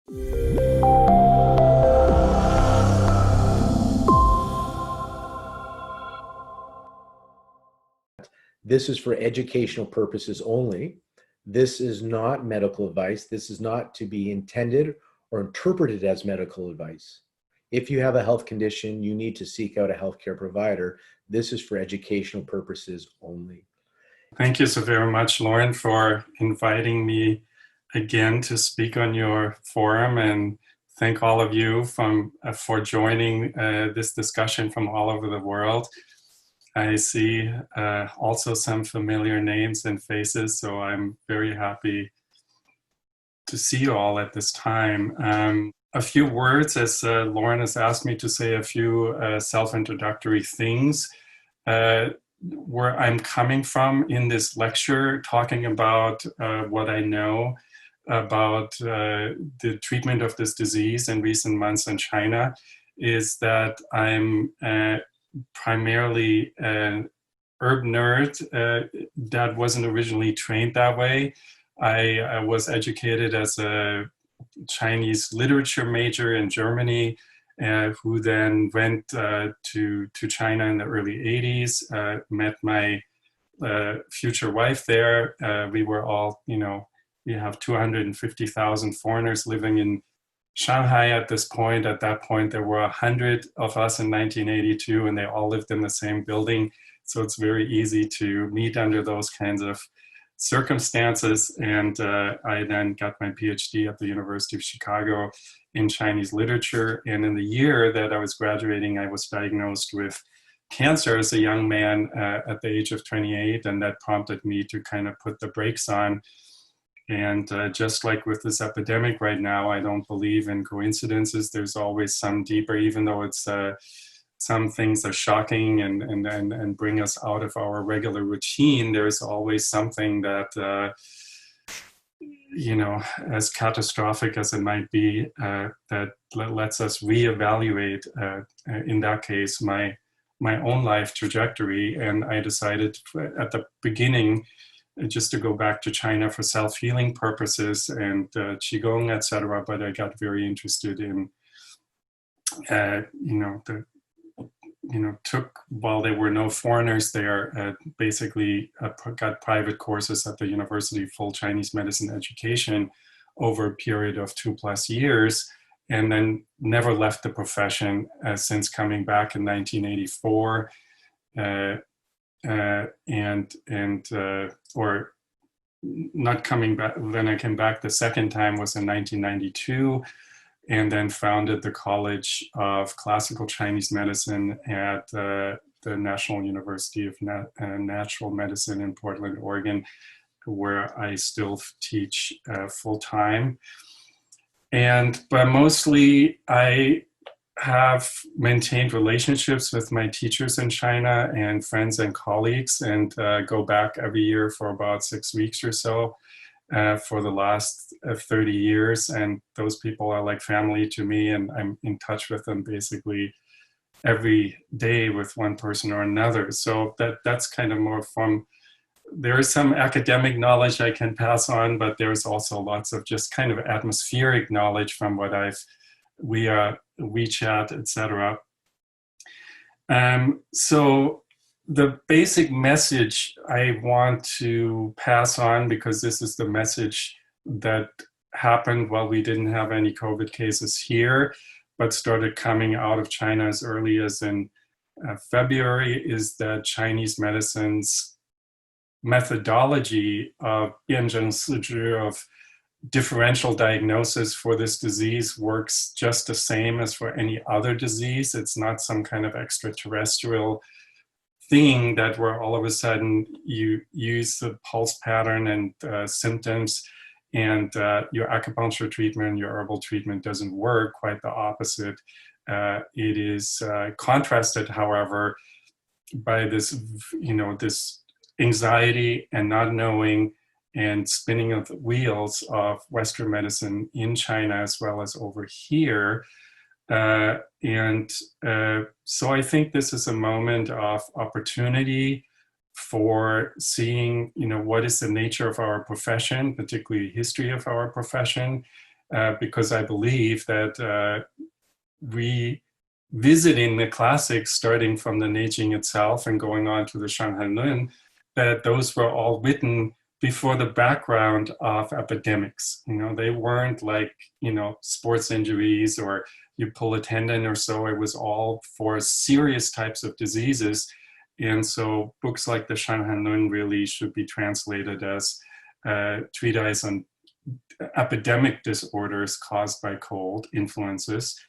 This is for educational purposes only. This is not medical advice. This is not to be intended or interpreted as medical advice. If you have a health condition, you need to seek out a healthcare provider. This is for educational purposes only. Thank you so very much, Lauren, for inviting me again to speak on your forum, and thank all of you for joining this discussion from all over the world. I see also some familiar names and faces, so I'm very happy to see you all at this time. A few words, as Lauren has asked me to say a few self-introductory things. Where I'm coming from in this lecture, talking about what I know about the treatment of this disease in recent months in China, is that I'm primarily an herb nerd that wasn't originally trained that way. I was educated as a Chinese literature major in Germany, who then went to China in the early 80s, met my future wife there. We were all, we have 250,000 foreigners living in Shanghai at this point. At that point, there were 100 of us in 1982, and they all lived in the same building. So it's very easy to meet under those kinds of circumstances. And I then got my PhD at the University of Chicago in Chinese literature. And in the year that I was graduating, I was diagnosed with cancer as a young man at the age of 28. And that prompted me to kind of put the brakes on. And just like with this epidemic right now, I don't believe in coincidences. There's always some deeper, even though it's some things are shocking and bring us out of our regular routine, there's always something that, as catastrophic as it might be, that lets us reevaluate, in that case, my own life trajectory. And I decided at the beginning just to go back to China for self-healing purposes and Qigong, etc. But I got very interested in, took, while there were no foreigners there, basically got private courses at the university, full Chinese medicine education over a period of 2+ years, and then never left the profession since coming back in 1984, or not coming back. Then I came back the second time was in 1992. And then founded the College of Classical Chinese Medicine at the National University of Natural Medicine in Portland, Oregon, where I still teach full-time. But mostly I have maintained relationships with my teachers in China and friends and colleagues, and go back every year for about 6 weeks or so. For the last 30 years, and those people are like family to me, and I'm in touch with them basically every day with one person or another. So that's kind of more from, there is some academic knowledge I can pass on, but there's also lots of just kind of atmospheric knowledge from what WeChat, etc. So the basic message I want to pass on, because this is the message that happened while we didn't have any COVID cases here, but started coming out of China as early as in February, is that Chinese medicine's methodology of Bianzheng Sizhi, of differential diagnosis for this disease, works just the same as for any other disease. It's not some kind of extraterrestrial thing that where all of a sudden you use the pulse pattern and symptoms, and your acupuncture treatment, your herbal treatment doesn't work. Quite the opposite. It is contrasted, however, by this, this anxiety and not knowing and spinning of the wheels of Western medicine in China as well as over here. So I think this is a moment of opportunity for seeing, what is the nature of our profession, particularly history of our profession, because I believe that revisiting the classics, starting from the Neijing itself and going on to the Shanghai Lin, that those were all written before the background of epidemics. They weren't like, sports injuries or you pull a tendon or so. It was all for serious types of diseases. And so books like the Shanghai Lin really should be translated as treatise on epidemic disorders caused by cold influences,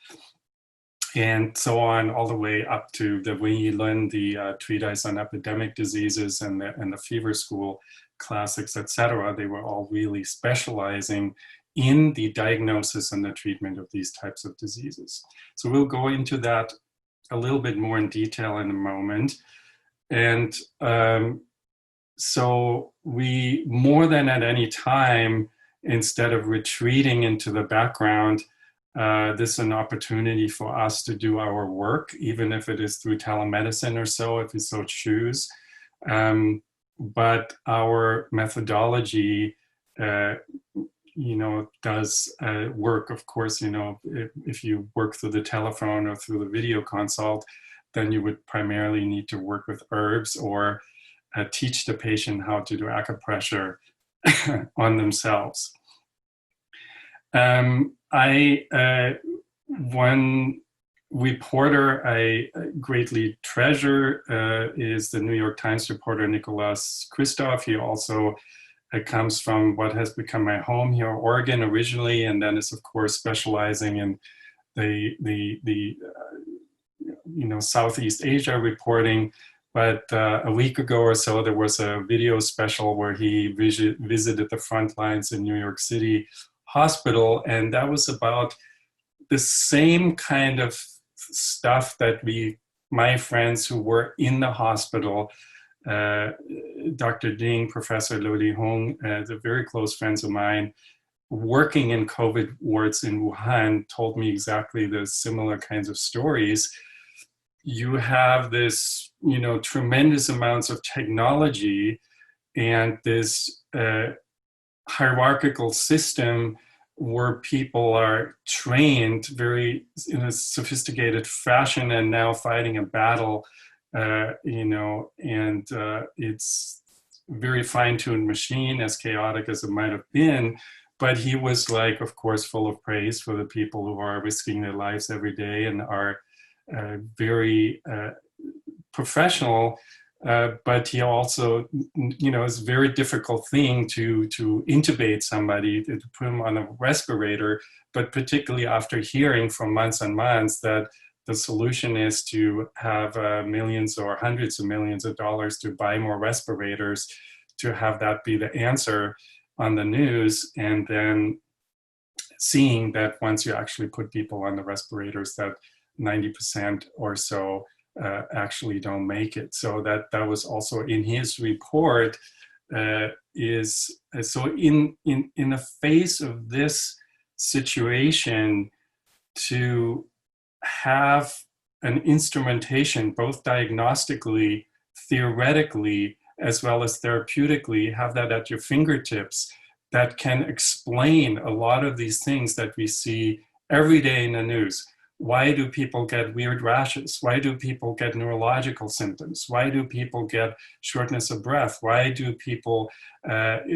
and so on, all the way up to the Wen Lin, the treatise on epidemic diseases, and the fever school classics, etc. They were all really specializing in the diagnosis and the treatment of these types of diseases. So we'll go into that a little bit more in detail in a moment. And so we, more than at any time, instead of retreating into the background, this is an opportunity for us to do our work, even if it is through telemedicine or so, if we so choose. But our methodology, does work. Of course, if you work through the telephone or through the video consult, then you would primarily need to work with herbs or teach the patient how to do acupressure on themselves. One reporter I greatly treasure is the New York Times reporter Nicholas Kristof. He also comes from what has become my home here, Oregon originally, and then is of course specializing in the Southeast Asia reporting. But a week ago or so, there was a video special where he visited the front lines in New York City hospital, and that was about the same kind of stuff that my friends who were in the hospital, Dr. Ding, Professor Liu Li Hong, they're very close friends of mine, working in COVID wards in Wuhan, told me exactly the similar kinds of stories. You have this, tremendous amounts of technology and this hierarchical system where people are trained very in a sophisticated fashion and now fighting a battle, and it's very fine-tuned machine, as chaotic as it might have been. But he was like, of course, full of praise for the people who are risking their lives every day and are very professional. But he also, it's a very difficult thing to intubate somebody, to put him on a respirator, but particularly after hearing for months and months that the solution is to have millions or hundreds of millions of dollars to buy more respirators, to have that be the answer on the news, and then seeing that once you actually put people on the respirators, that 90% or so actually don't make it. So that was also in his report. So in the face of this situation, to have an instrumentation, both diagnostically, theoretically, as well as therapeutically, have that at your fingertips, that can explain a lot of these things that we see every day in the news. Why do people get weird rashes? Why do people get neurological symptoms? Why do people get shortness of breath? Why do people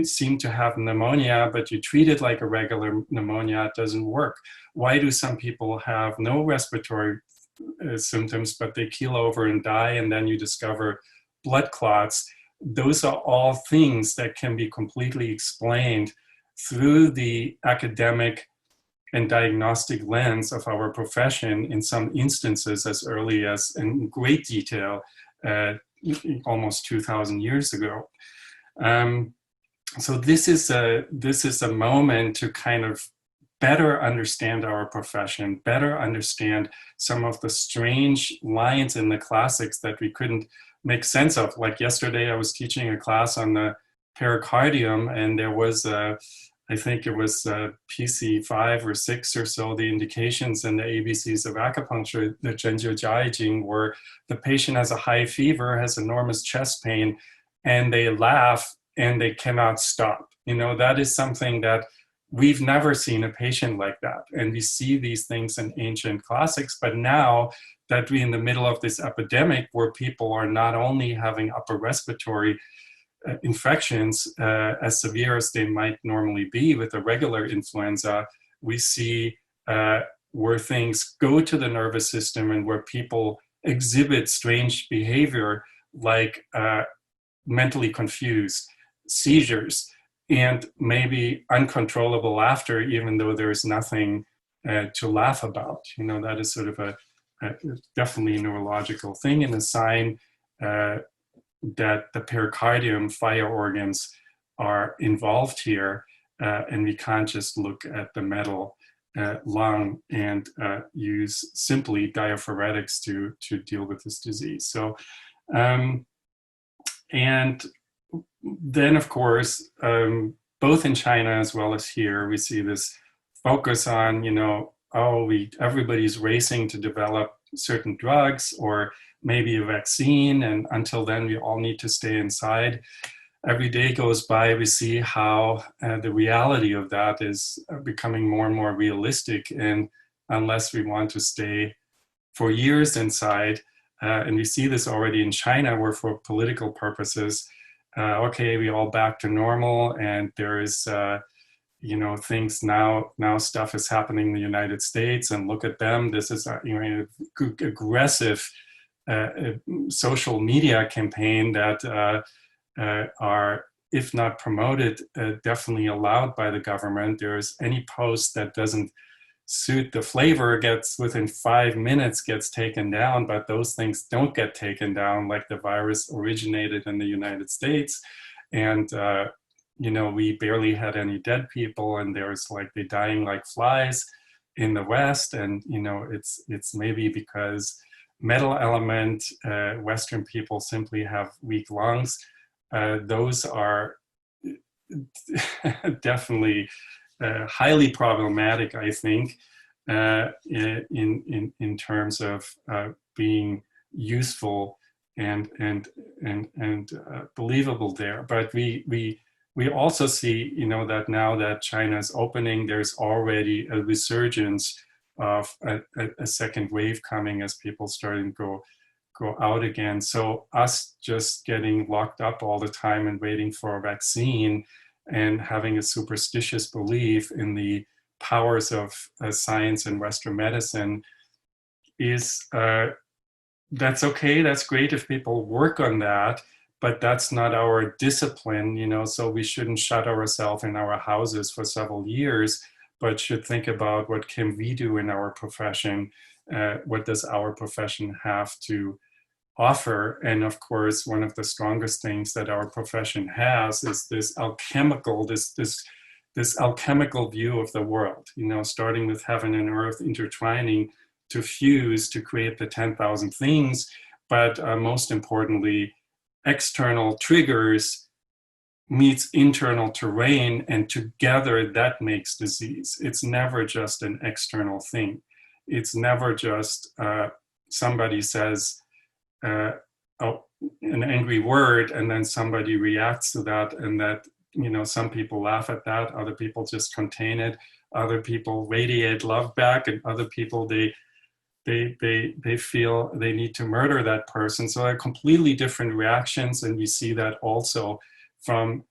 seem to have pneumonia, but you treat it like a regular pneumonia, it doesn't work? Why do some people have no respiratory symptoms, but they keel over and die, and then you discover blood clots? Those are all things that can be completely explained through the academic and diagnostic lens of our profession, in some instances as early as, in great detail, almost 2,000 years ago. So this is a moment to kind of better understand our profession, better understand some of the strange lines in the classics that we couldn't make sense of. Like yesterday, I was teaching a class on the pericardium, and there was I think it was PC 5 or 6 or so, the indications and the ABCs of acupuncture, the Zhenjiu Jiaijing, where the patient has a high fever, has enormous chest pain, and they laugh and they cannot stop. That is something that we've never seen a patient like that. And we see these things in ancient classics, but now that we're in the middle of this epidemic where people are not only having upper respiratory infections as severe as they might normally be with a regular influenza, we see where things go to the nervous system and where people exhibit strange behavior like mentally confused, seizures, and maybe uncontrollable laughter, even though there's nothing to laugh about. You know, that is sort of a definitely a neurological thing and a sign that the pericardium, fire organs, are involved here, and we can't just look at the metal lung and use simply diaphoretics to deal with this disease. So, and then, of course, both in China as well as here, we see this focus on, you know, everybody's racing to develop certain drugs or maybe a vaccine, and until then, we all need to stay inside. Every day goes by, we see how the reality of that is becoming more and more realistic, and unless we want to stay for years inside, and we see this already in China, where for political purposes, okay, we all back to normal, and there is, you know, things now stuff is happening in the United States, and look at them. This is, you know, aggressive social media campaign that are, if not promoted, definitely allowed by the government. There's any post that doesn't suit the flavor gets within 5 minutes gets taken down, but those things don't get taken down, like the virus originated in the United States. And, you know, we barely had any dead people, and there's like they're dying like flies in the West. And, you know, it's maybe because metal element, Western people simply have weak lungs. Those are definitely highly problematic, I think, in terms of being useful and believable there. But we also see, you know, that now that China is opening, there's already a resurgence of a second wave coming as people starting to go out again. So us just getting locked up all the time and waiting for a vaccine and having a superstitious belief in the powers of science and Western medicine is, that's okay, that's great if people work on that, but that's not our discipline, you know, so we shouldn't shut ourselves in our houses for several years, but should think about what can we do in our profession, what does our profession have to offer. And of course, one of the strongest things that our profession has is this alchemical, this alchemical view of the world, you know, starting with heaven and earth intertwining to fuse to create the 10,000 things, but most importantly, external triggers meets internal terrain, and together that makes disease. It's never just an external thing. It's never just somebody says an angry word and then somebody reacts to that, and that, you know, some people laugh at that, other people just contain it, other people radiate love back, and other people they feel they need to murder that person. So they're completely different reactions, and we see that also from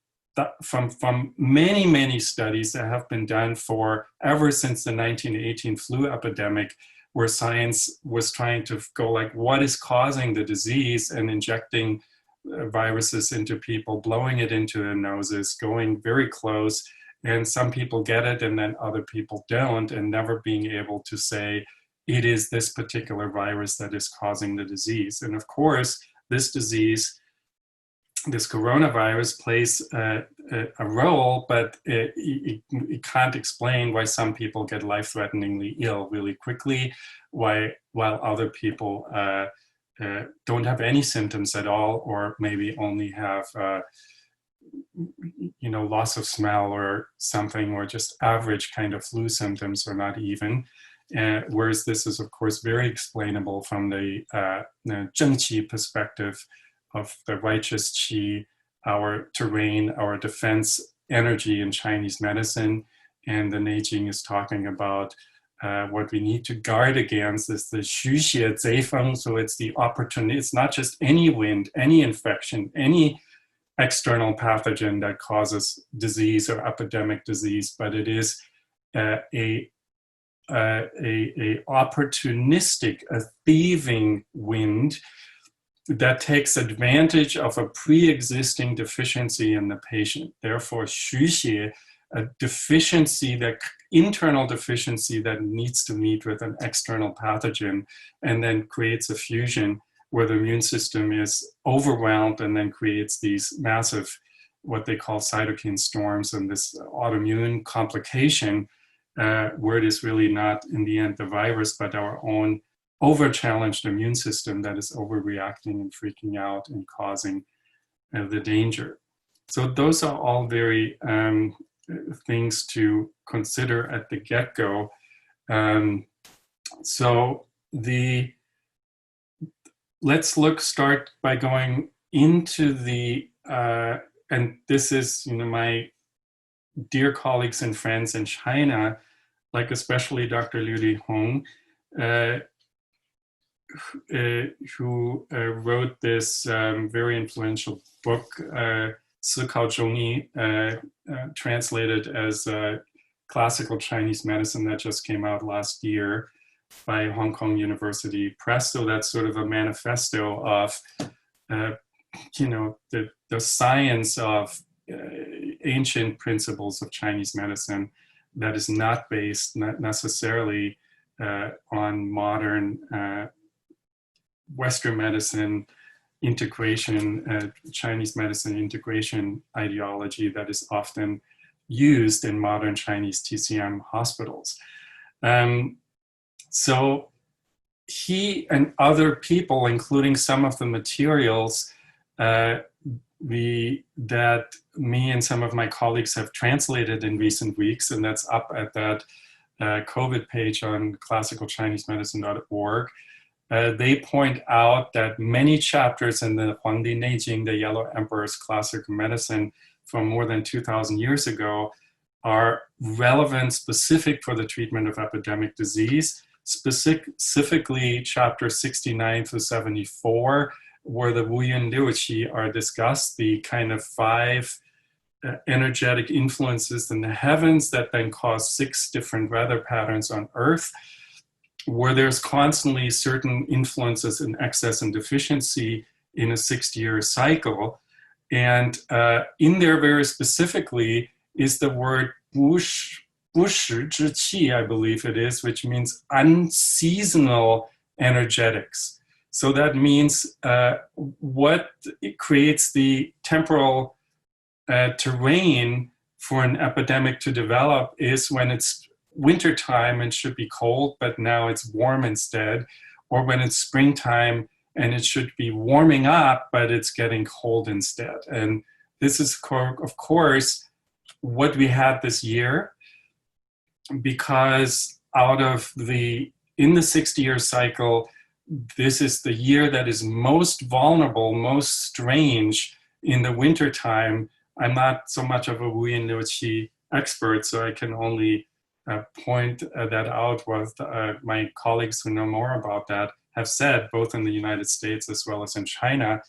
many studies that have been done for ever since the 1918 flu epidemic, where science was trying to go like, what is causing the disease, and injecting viruses into people, blowing it into their noses, going very close, and some people get it and then other people don't, and never being able to say it is this particular virus that is causing the disease. And of course, this disease, this coronavirus, plays a role, but it can't explain why some people get life-threateningly ill really quickly, while other people don't have any symptoms at all, or maybe only have you know, loss of smell or something, or just average kind of flu symptoms, or not even. Whereas this is, of course, very explainable from the Zheng Qi perspective of the righteous qi, our terrain, our defense energy in Chinese medicine. and the Neijing is talking about what we need to guard against is the 虚邪贼风. So it's the opportunity. It's not just any wind, any infection, any external pathogen that causes disease or epidemic disease, but it is a opportunistic, a thieving wind that takes advantage of a pre-existing deficiency in the patient. Therefore, 虚邪, a deficiency, that internal deficiency that needs to meet with an external pathogen, and then creates a fusion where the immune system is overwhelmed and then creates these massive, what they call cytokine storms, and this autoimmune complication where it is really not in the end the virus, but our own over-challenged immune system that is overreacting and freaking out and causing the danger. So those are all very things to consider at the get-go. Let's start by going into the, and this is, my dear colleagues and friends in China, like especially Dr. Liu Hong, who wrote this very influential book, 思考中医, translated as classical Chinese medicine, that just came out last year by Hong Kong University Press. So that's sort of a manifesto of, the science of ancient principles of Chinese medicine that is not based not necessarily on modern Western medicine integration, Chinese medicine integration ideology that is often used in modern Chinese TCM hospitals. So he and other people, including some of the materials that me and some of my colleagues have translated in recent weeks, and that's up at that COVID page on classicalchinesemedicine.org, they point out that many chapters in the Huangdi Neijing, the Yellow Emperor's classical medicine from more than 2,000 years ago, are relevant, specific for the treatment of epidemic disease, specifically chapter 69 through 74, where the Wu Yun Liu Qi are discussed, the kind of 5 energetic influences in the heavens that then cause 6 different weather patterns on Earth, where there's constantly certain influences in excess and deficiency in a 60-year cycle. And in there very specifically is the word 不时之气, I believe it is, which means unseasonal energetics. So that means what creates the temporal terrain for an epidemic to develop is when it's wintertime and should be cold, but now it's warm instead, or when it's springtime and it should be warming up, but it's getting cold instead. And this is, of course, what we had this year, because in the 60-year cycle, this is the year that is most vulnerable, most strange in the wintertime. I'm not so much of a Wu Yin Liu Qi expert, so I can only point that out what my colleagues who know more about that have said, both in the United States as well as in China,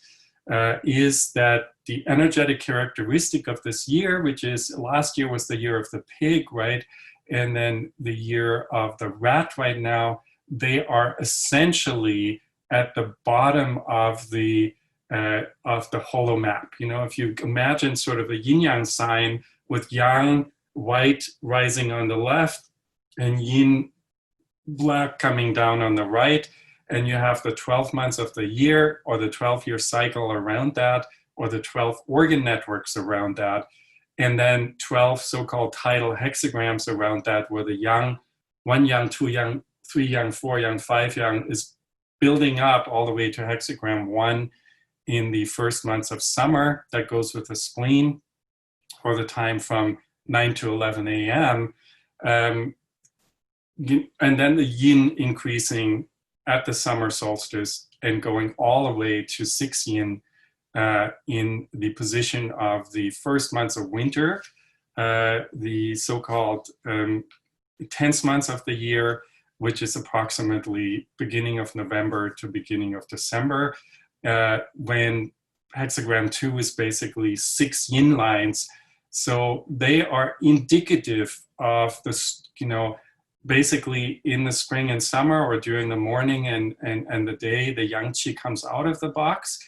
is that the energetic characteristic of this year, which is last year was the year of the pig, right? And then the year of the rat right now, they are essentially at the bottom of the holo map. If you imagine sort of a yin-yang sign with yang, white rising on the left, and yin, black coming down on the right, and you have the 12 months of the year, or the 12-year cycle around that, or the 12 organ networks around that, and then 12 so-called tidal hexagrams around that, where the yang, 1 yang, 2 yang, 3 yang, 4 yang, 5 yang is building up all the way to hexagram 1 in the first months of summer. That goes with the spleen, or the time from 9 to 11 a.m. And then the yin increasing at the summer solstice and going all the way to 6 yin in the position of the first months of winter, the so-called tense months of the year, which is approximately beginning of November to beginning of December, when hexagram 2 is basically 6 yin lines. So they are indicative of this, basically in the spring and summer, or during the morning and the day, the yang qi comes out of the box.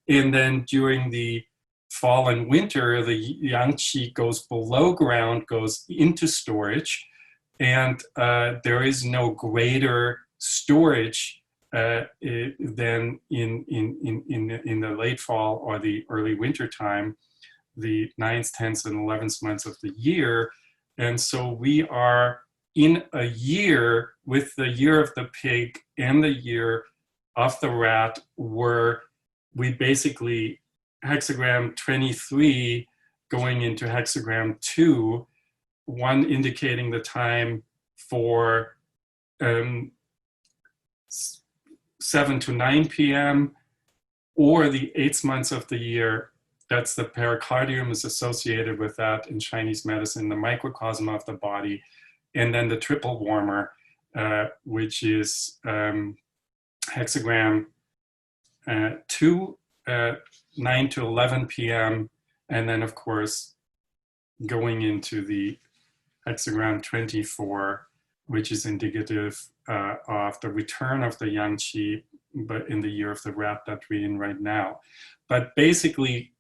And then during the fall and winter, the yang qi goes below ground, goes into storage. And there is no greater storage than in the late fall or the early winter time, the 9th, 10th, and 11th months of the year. And so we are in a year with the year of the pig and the year of the rat, where we basically hexagram 23 going into hexagram 2, one indicating the time for 7 to 9 p.m. or the 8th months of the year. That's the pericardium is associated with that in Chinese medicine, the microcosm of the body. And then the triple warmer, which is hexagram 2, 9 to 11 p.m. And then, of course, going into the hexagram 24, which is indicative of the return of the yang qi, but in the year of the rat that we're in right now. But basically,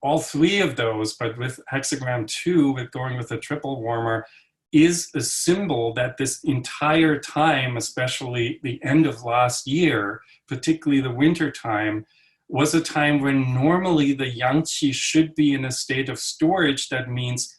all three of those, but with hexagram 2, with going with the triple warmer, is a symbol that this entire time, especially the end of last year, particularly the winter time, was a time when normally the yang qi should be in a state of storage. That means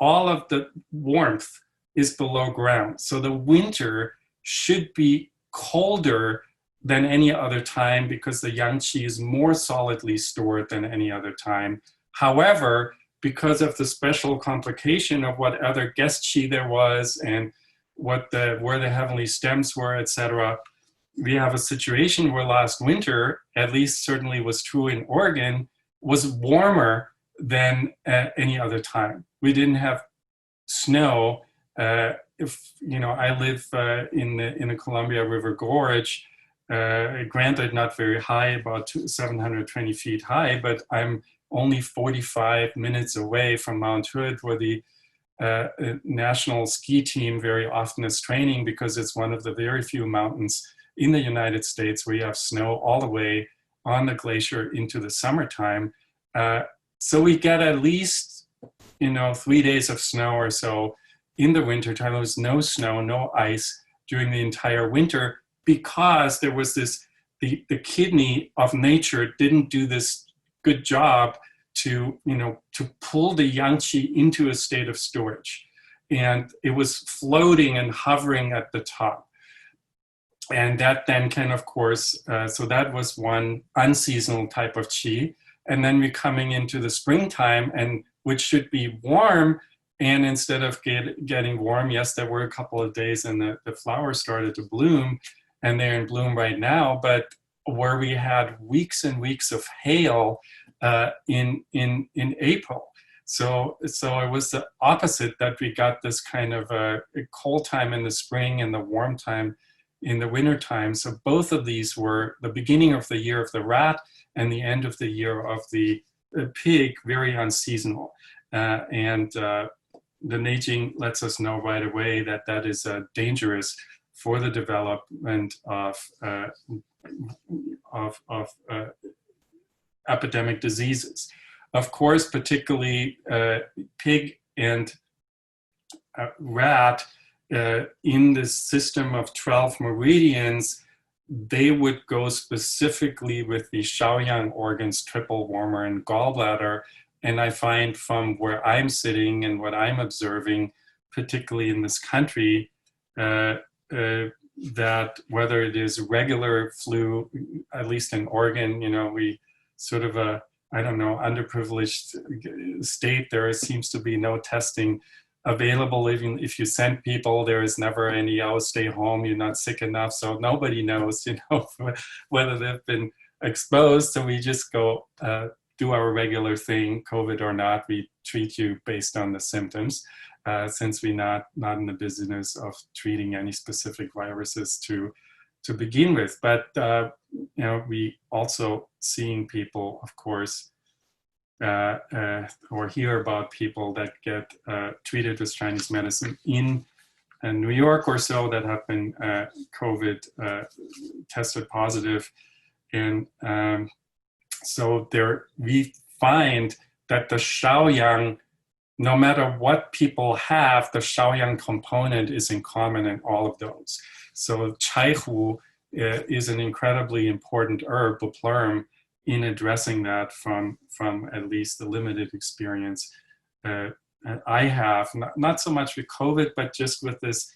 all of the warmth is below ground. So the winter should be colder than any other time because the yang qi is more solidly stored than any other time. However, because of the special complication of what other guest qi there was and where the heavenly stems were, etc., we have a situation where last winter, at least certainly was true in Oregon, was warmer than any other time. We didn't have snow. I live in the Columbia River Gorge, granted not very high, about 720 feet high, but I'm only 45 minutes away from Mount Hood, where the national ski team very often is training, because it's one of the very few mountains in the United States where you have snow all the way on the glacier into the summertime. So we get at least 3 days of snow or so in the winter time. There was no snow, no ice during the entire winter, because there was the kidney of nature didn't do this good job to pull the yang qi into a state of storage. And it was floating and hovering at the top. And that then can, of course, so that was one unseasonal type of qi. And then we're coming into the springtime, and which should be warm. And instead of getting warm, yes, there were a couple of days and the flowers started to bloom, and they're in bloom right now, but where we had weeks and weeks of hail in April. So it was the opposite, that we got this kind of a cold time in the spring and the warm time in the winter time. So both of these were the beginning of the year of the rat and the end of the year of the pig, very unseasonal. And the Neijing lets us know right away that that is dangerous for the development of epidemic diseases. Of course, particularly pig and rat, in the system of 12 meridians, they would go specifically with the Shaoyang organs, triple warmer and gallbladder. And I find from where I'm sitting and what I'm observing, particularly in this country, that whether it is regular flu, at least in Oregon, we sort of underprivileged state, there seems to be no testing available. Even if you send people, there is never any, stay home, you're not sick enough. So nobody knows, whether they've been exposed. So we just go do our regular thing, COVID or not. We treat you based on the symptoms, since we're not in the business of treating any specific viruses to begin with. But we also seeing people, of course, or hear about people that get treated with Chinese medicine in New York or so that have been COVID tested positive. And so there we find that the Shaoyang, no matter what people have, the Shaoyang component is in common in all of those. So Chaihu is an incredibly important herb, plum, in addressing that from at least the limited experience I have, not so much with COVID, but just with this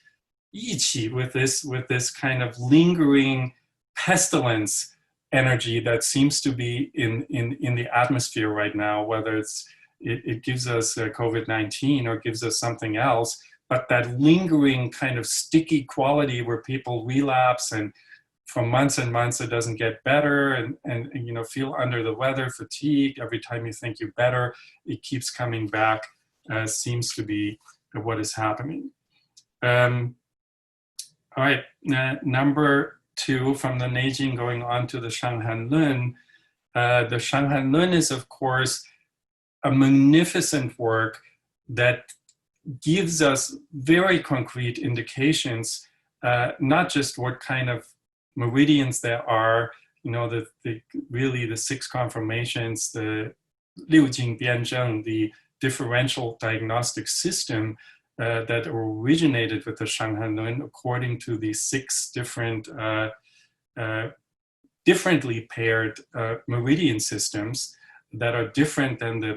yiqi, with this kind of lingering pestilence energy that seems to be in the atmosphere right now, whether it gives us COVID-19 or gives us something else, but that lingering kind of sticky quality where people relapse and for months and months it doesn't get better, and feel under the weather, fatigue every time you think you're better, it keeps coming back, seems to be what is happening. All right, number 2, from the Neijing going on to the Shanghai Lin. The Shanghai Lin is, of course, a magnificent work that gives us very concrete indications, not just what kind of meridians there are, really the 6 conformations, the Liu Jing Bianzheng, the differential diagnostic system that originated with the Shanghai Lin according to the 6 different differently paired meridian systems that are different than the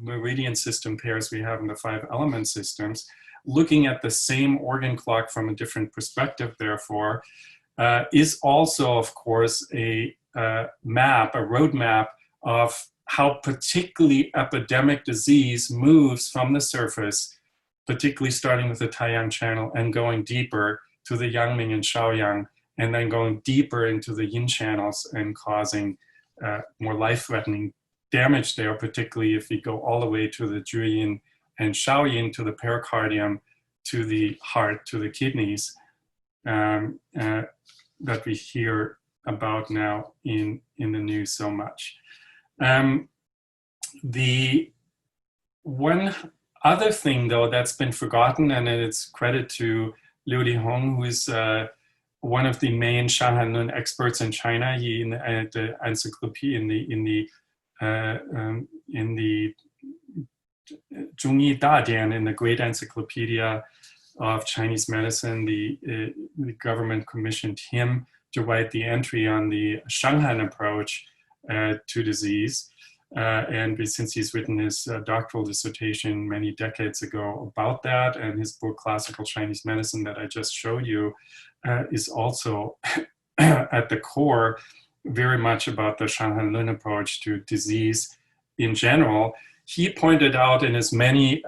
meridian system pairs we have in the 5 element systems, looking at the same organ clock from a different perspective, therefore, is also, of course, a roadmap of how particularly epidemic disease moves from the surface, particularly starting with the Taiyang channel and going deeper to the Yangming and Shaoyang, and then going deeper into the Yin channels and causing more life-threatening damage there, particularly if we go all the way to the Juyin and Shaoyin, to the pericardium, to the heart, to the kidneys, that we hear about now in the news so much. The one other thing, though, that's been forgotten, and it's credit to Liu Lihong, who is one of the main Shanghai Lin experts in China. He in the encyclopedia, in the Zhongyi Dadian, in the Great Encyclopedia of Chinese Medicine, the government commissioned him to write the entry on the Shanghai approach to disease. And since he's written his doctoral dissertation many decades ago about that, and his book, Classical Chinese Medicine, that I just showed you, is also at the core very much about the Shanghai Lin approach to disease in general. He pointed out in his many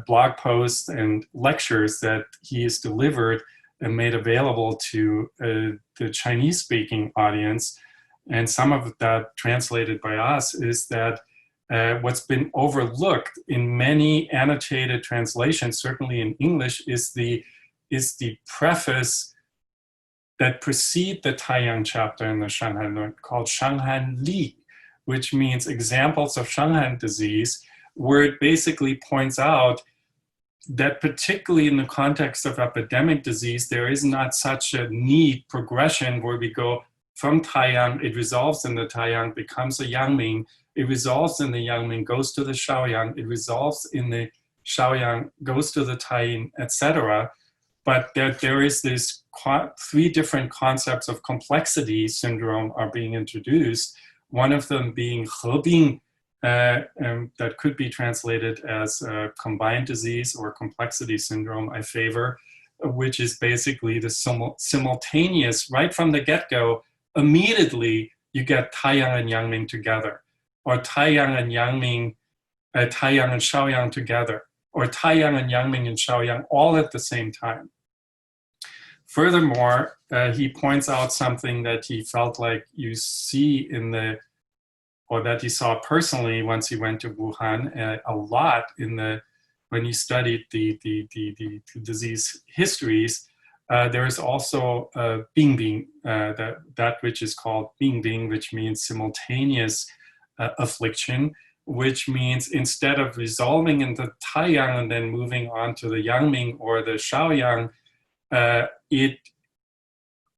blog posts and lectures that he has delivered and made available to the Chinese-speaking audience, and some of that translated by us, is that what's been overlooked in many annotated translations, certainly in English, is the preface that precede the Taiyang chapter in the Shanghai Lin, called Shanghai Li, which means examples of Shanghai disease, where it basically points out that particularly in the context of epidemic disease, there is not such a neat progression where we go from Taiyang, it resolves in the Taiyang, becomes a Yangming, it resolves in the Yangming, goes to the Shaoyang, it resolves in the Shaoyang, goes to the Taiyin, etc. But there is this 3 different concepts of complexity syndrome are being introduced, one of them being hebing, that could be translated as combined disease or complexity syndrome, I favor, which is basically the simultaneous, right from the get-go, immediately you get Taiyang and Yangming together, or Taiyang and Yangming, Taiyang and Shaoyang together, or Taiyang and Yangming and Shaoyang all at the same time. Furthermore, he points out something that he felt like you see in the or that he saw personally once he went to Wuhan, a lot when he studied the disease histories. There is also Bingbing, that which is called Bingbing, which means simultaneous affliction, which means instead of resolving in the Taiyang and then moving on to the Yangming or the Shaoyang, it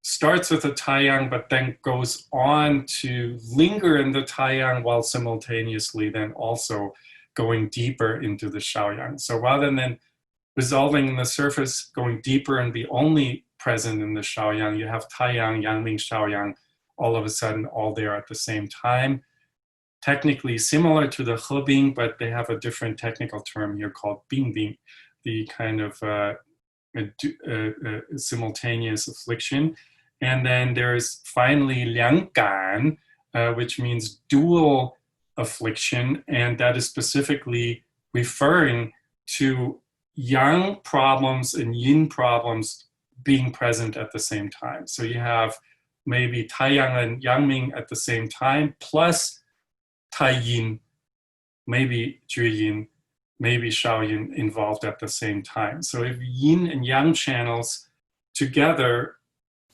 starts with the Taiyang, but then goes on to linger in the Taiyang while simultaneously then also going deeper into the Shaoyang. So rather than resolving in the surface, going deeper and be only present in the Shaoyang, you have Taiyang, Yangming, Shaoyang, all of a sudden all there at the same time. Technically similar to the Hebing, but they have a different technical term here called Bingbing, the kind of simultaneous affliction. And then there's finally Lianggan, which means dual affliction, and that is specifically referring to yang problems and yin problems being present at the same time. So you have maybe Taiyang and Yangming at the same time, plus Taiyin, maybe Juyin, maybe Shaoyin involved at the same time. So if yin and yang channels together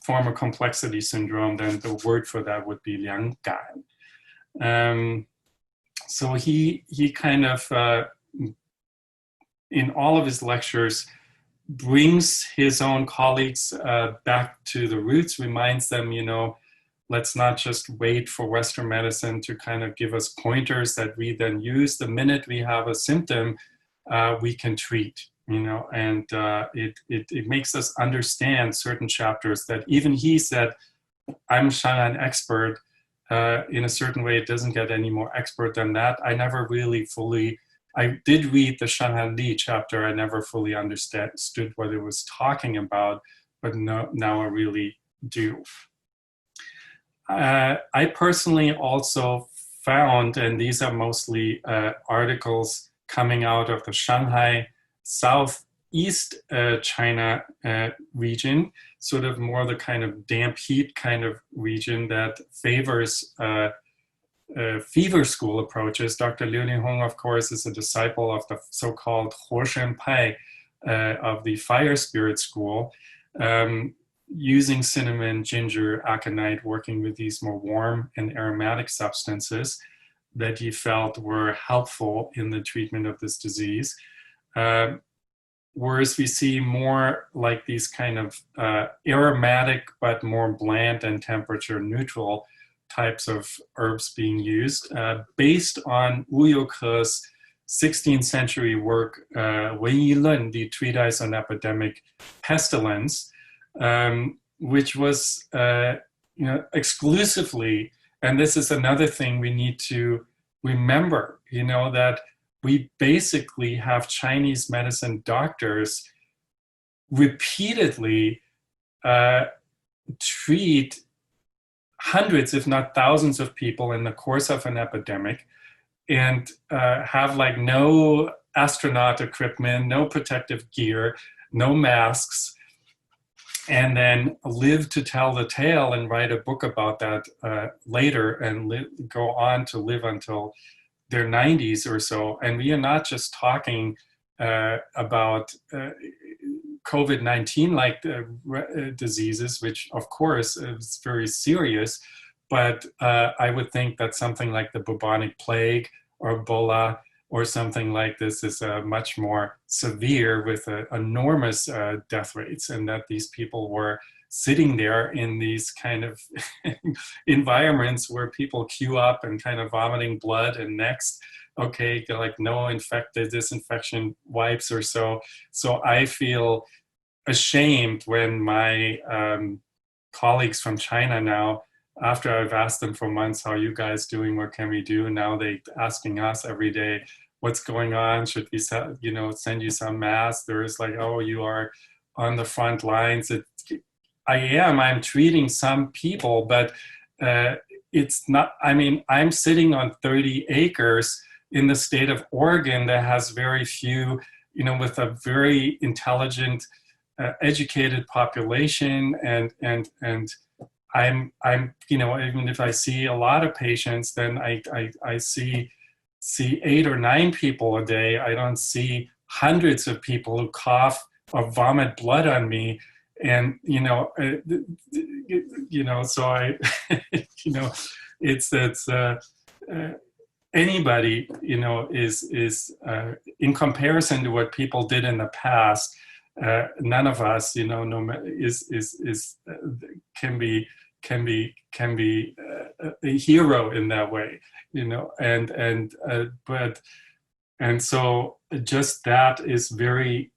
form a complexity syndrome, then the word for that would be Lianggan. So he kind of, in all of his lectures, brings his own colleagues back to the roots, reminds them, let's not just wait for Western medicine to kind of give us pointers that we then use. The minute we have a symptom, we can treat, and it makes us understand certain chapters that even he said, I'm Shanghai expert. In a certain way, it doesn't get any more expert than that. I never really I did read the Shanghai Lin chapter. I never fully understood what it was talking about, but now I really do. I personally also found, and these are mostly articles coming out of the Shanghai Southeast China region, sort of more the kind of damp heat kind of region that favors fever school approaches. Dr. Liu Linhong, of course, is a disciple of the so-called Huoshen Pai of the fire spirit school, using cinnamon, ginger, aconite, working with these more warm and aromatic substances that he felt were helpful in the treatment of this disease. Whereas we see more like these kind of aromatic but more bland and temperature neutral types of herbs being used, based on Wu Youke's 16th century work, Wenyi Lun, the Treatise on Epidemic Pestilence, which was exclusively, and this is another thing we need to remember, that we basically have Chinese medicine doctors repeatedly treat hundreds, if not thousands of people in the course of an epidemic, and have like no astronaut equipment, no protective gear, no masks, and then live to tell the tale and write a book about that later and go on to live until their 90s or so. And we are not just talking about COVID-19 like diseases, which of course is very serious, but I would think that something like the bubonic plague or Ebola or something like this is much more severe with enormous death rates, and that these people were sitting there in these kind of environments where people queue up and kind of vomiting blood, and next, okay, like no disinfection wipes or so. So I feel ashamed when my colleagues from China now, after I've asked them for months, how are you guys doing? What can we do? Now they asking us every day, what's going on? Should we, send you some masks? There is like, oh, you are on the front lines. I'm treating some people, but it's not, I'm sitting on 30 acres in the state of Oregon that has very few, with a very intelligent, educated population, and even if I see a lot of patients, then I see 8 or 9 people a day. I don't see hundreds of people who cough or vomit blood on me. And, so I, it's anybody, is in comparison to what people did in the past. None of us, can be a hero in that way, and so just that is very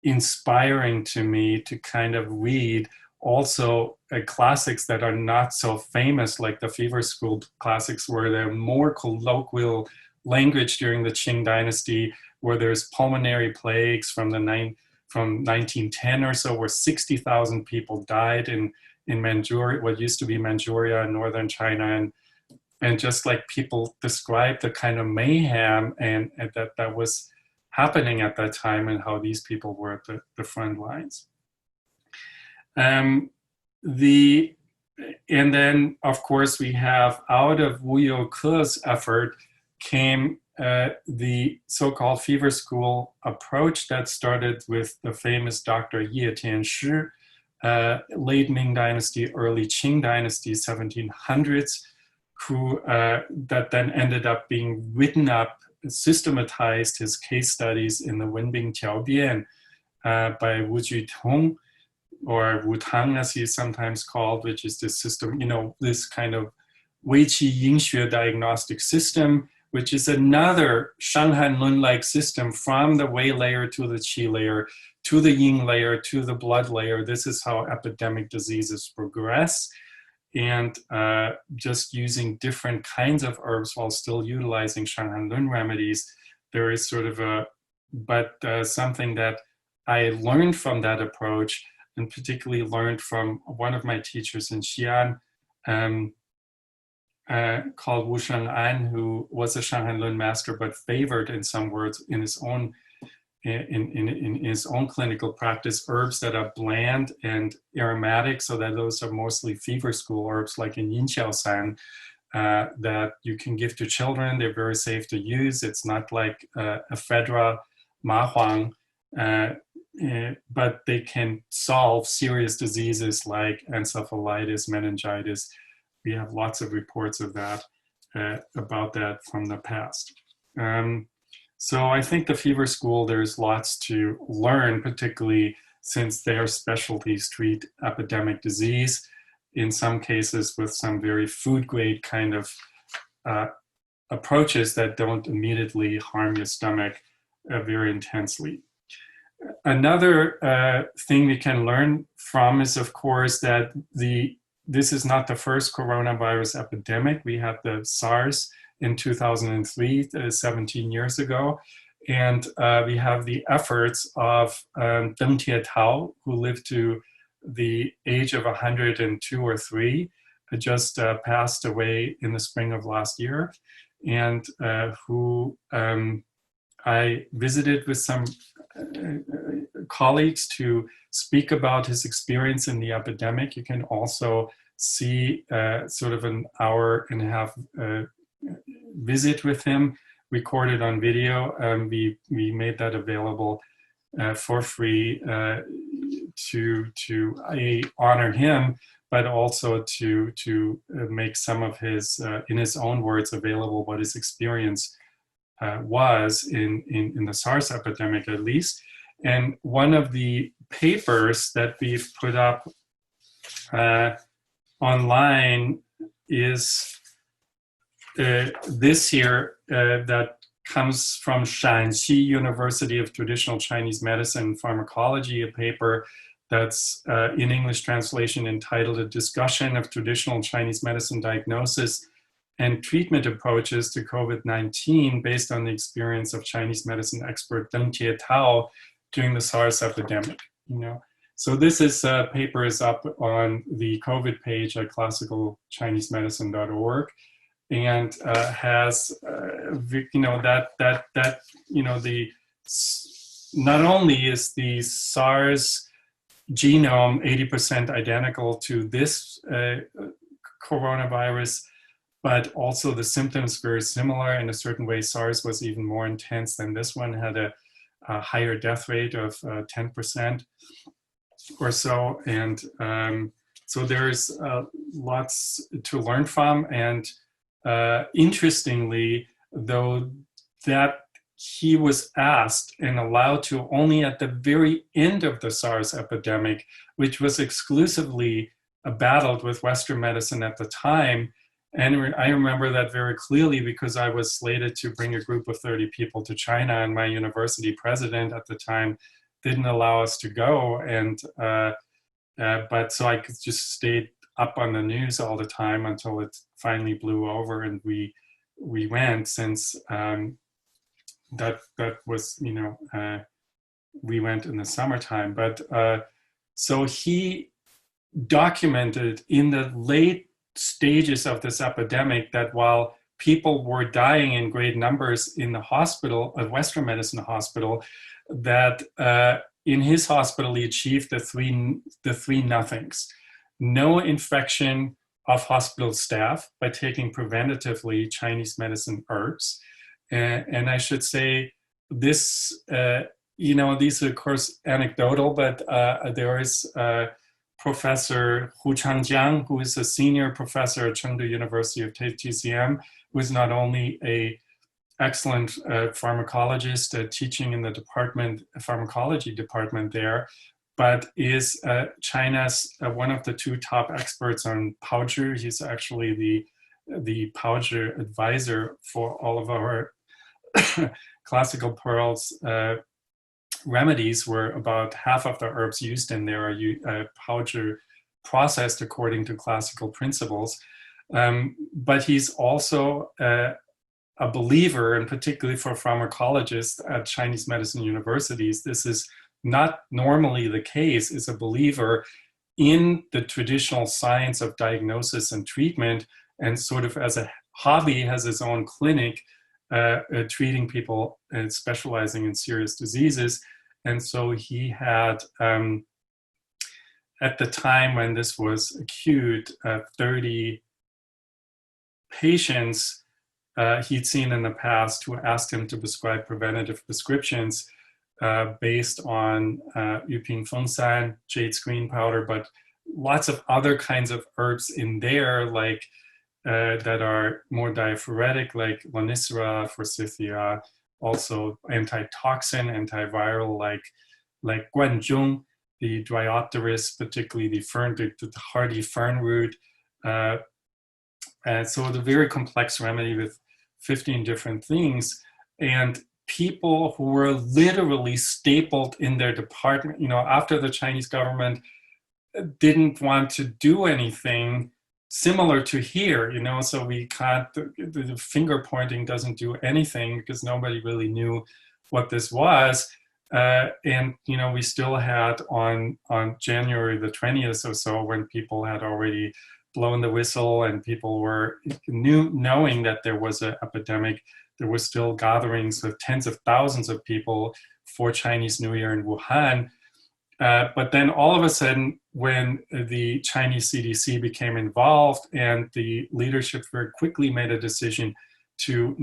inspiring to me to kind of read also classics that are not so famous, like the Fever School classics, where they're more colloquial language during the Qing dynasty, where there's pulmonary plagues from 1910 or so, where 60,000 people died in Manchuria, what used to be Manchuria in northern China, and just like people describe the kind of mayhem and that was happening at that time, and how these people were at the front lines. And then, of course, we have, out of Wu Youke's effort came the so-called Fever School approach that started with the famous Dr. Ye Tianshi, late Ming Dynasty, early Qing Dynasty, 1700s, who that then ended up being written up, systematized his case studies in the Wenbing Tiaobian by Wu Jitong, or Wu Tang as he is sometimes called, which is this system, this kind of Wei Qi Yingxue diagnostic system, which is another Shanghai Lin-like system from the Wei layer to the Qi layer, to the Yin layer, to the blood layer. This is how epidemic diseases progress. And just using different kinds of herbs while still utilizing Shanghai Lin remedies, there is sort of something that I learned from that approach, and particularly learned from one of my teachers in Xi'an, called Wu Sheng'an, who was a Shanghai Lin master, but favored in some words in his own clinical practice herbs that are bland and aromatic, so that those are mostly fever school herbs, like in Yin Qiao San, that you can give to children. They're very safe to use. It's not like ephedra, ma huang, but they can solve serious diseases like encephalitis, meningitis. We have lots of reports of that, about that from the past. So I think the Fever School, there's lots to learn, particularly since their specialties treat epidemic disease, in some cases with some very food-grade kind of approaches that don't immediately harm your stomach very intensely. Another thing we can learn from is, of course, that this is not the first coronavirus epidemic. We had the SARS in 2003, 17 years ago. And we have the efforts of Deng Tietao, who lived to the age of 102 or 3, just passed away in the spring of last year, and who I visited with some colleagues to speak about his experience in the epidemic. You can also see sort of an hour and a half visit with him recorded on video. We made that available for free to honor him, but also to make some of his, in his own words, available what his experience was in the SARS epidemic, at least. And one of the papers that we've put up online is this here, that comes from Shanxi University of Traditional Chinese Medicine and Pharmacology, a paper that's in English translation entitled A Discussion of Traditional Chinese Medicine Diagnosis and Treatment Approaches to COVID-19 based on the experience of Chinese medicine expert Deng Tietao during the SARS epidemic. So this paper is up on the COVID page at classicalchinesemedicine.org, and has not only is the SARS genome 80% identical to this coronavirus, but also the symptoms very similar. In a certain way, SARS was even more intense than this one, had a higher death rate of 10% or so. And so there's lots to learn from. And interestingly, though, that he was asked and allowed to only at the very end of the SARS epidemic, which was exclusively battled with Western medicine at the time. And I remember that very clearly because I was slated to bring a group of 30 people to China, and my university president at the time didn't allow us to go. And but so I could just stay up on the news all the time until it finally blew over, and we went. Since that was, you know, we went in the summertime. But so he documented in the late stages of this epidemic that while people were dying in great numbers in the hospital, a Western medicine hospital, that in his hospital he achieved the three nothings: no infection of hospital staff by taking preventatively Chinese medicine herbs. And I should say this, you know, these are of course anecdotal, but there is Professor Hu Changjiang, who is a senior professor at Chengdu University of TCM, who is not only a excellent pharmacologist teaching in the pharmacology department there, but is China's one of the two top experts on Paozhi. He's actually the Paozhi advisor for all of our classical pearls remedies, where about half of the herbs used in there are Paozhi processed according to classical principles. But he's also a believer, and particularly for pharmacologists at Chinese medicine universities, this is not normally the case, is a believer in the traditional science of diagnosis and treatment, and sort of as a hobby has his own clinic treating people and specializing in serious diseases. And so he had, at the time when this was acute, 30 patients he'd seen in the past who asked him to prescribe preventative prescriptions based on Yuping Fengshan, jade screen powder, but lots of other kinds of herbs in there, like that are more diaphoretic, like Lonicera, Forsythia, also antitoxin, antiviral, like Guanzhong, the Dryopteris, particularly the hardy fern root. And so it's a very complex remedy with 15 different things. And people who were literally stapled in their department, you know, after the Chinese government didn't want to do anything similar to here, you know, so we can't, the finger pointing doesn't do anything because nobody really knew what this was. And, you know, we still had on January the 20th or so, when people had already blown the whistle and people were knowing that there was an epidemic, there were still gatherings of tens of thousands of people for Chinese New Year in Wuhan. But then all of a sudden, when the Chinese CDC became involved and the leadership very quickly made a decision to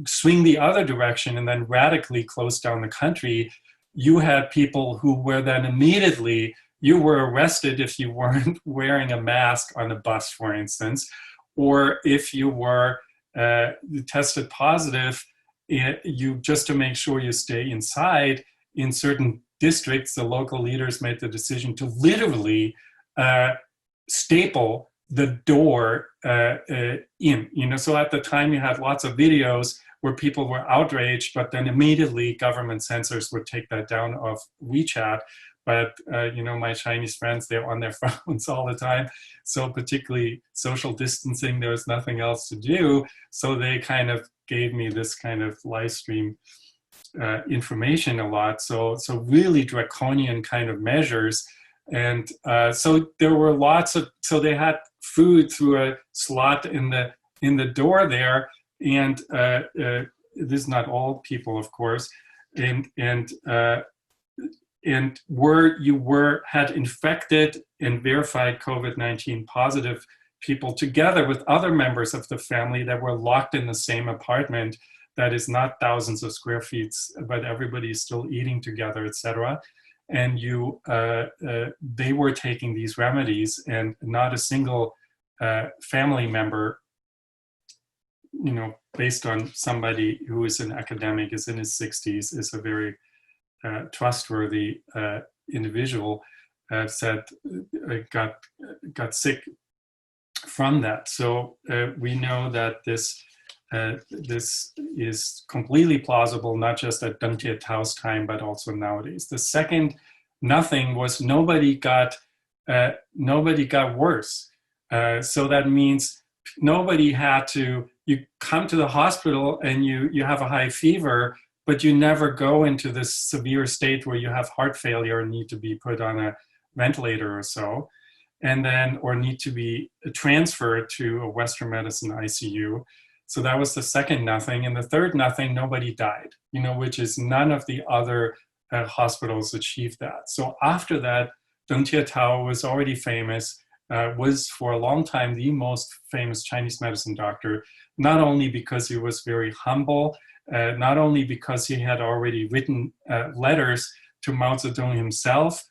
swing the other direction and then radically close down the country, you had people who were then immediately, you were arrested if you weren't wearing a mask on a bus, for instance, or if you were tested positive, you just to make sure you stay inside. In certain districts, the local leaders made the decision to literally staple the door in, you know, so at the time you had lots of videos where people were outraged, but then immediately government censors would take that down off WeChat. But, you know, my Chinese friends, they're on their phones all the time. So particularly social distancing, there was nothing else to do. So they kind of gave me this kind of live stream information a lot. So really draconian kind of measures. And so there were lots of, so they had food through a slot in the door there. And this is not all people, of course. And and had infected and verified COVID-19 positive people together with other members of the family that were locked in the same apartment that is not thousands of square feet, but everybody's still eating together, etc. And they were taking these remedies, and not a single family member, based on somebody who is an academic, is in his 60s, is a very trustworthy individual, said got sick from that. So we know that this is completely plausible, not just at Deng Jietao's time, but also nowadays. The second nothing was nobody got worse. So that means nobody had to, you come to the hospital and you have a high fever, but you never go into this severe state where you have heart failure and need to be put on a ventilator or so, or need to be transferred to a Western medicine ICU. So that was the second nothing. And the third nothing, nobody died, which is none of the other hospitals achieved that. So after that, Deng Jietao was already famous, was for a long time the most famous Chinese medicine doctor, not only because he was very humble, not only because he had already written letters to Mao Zedong himself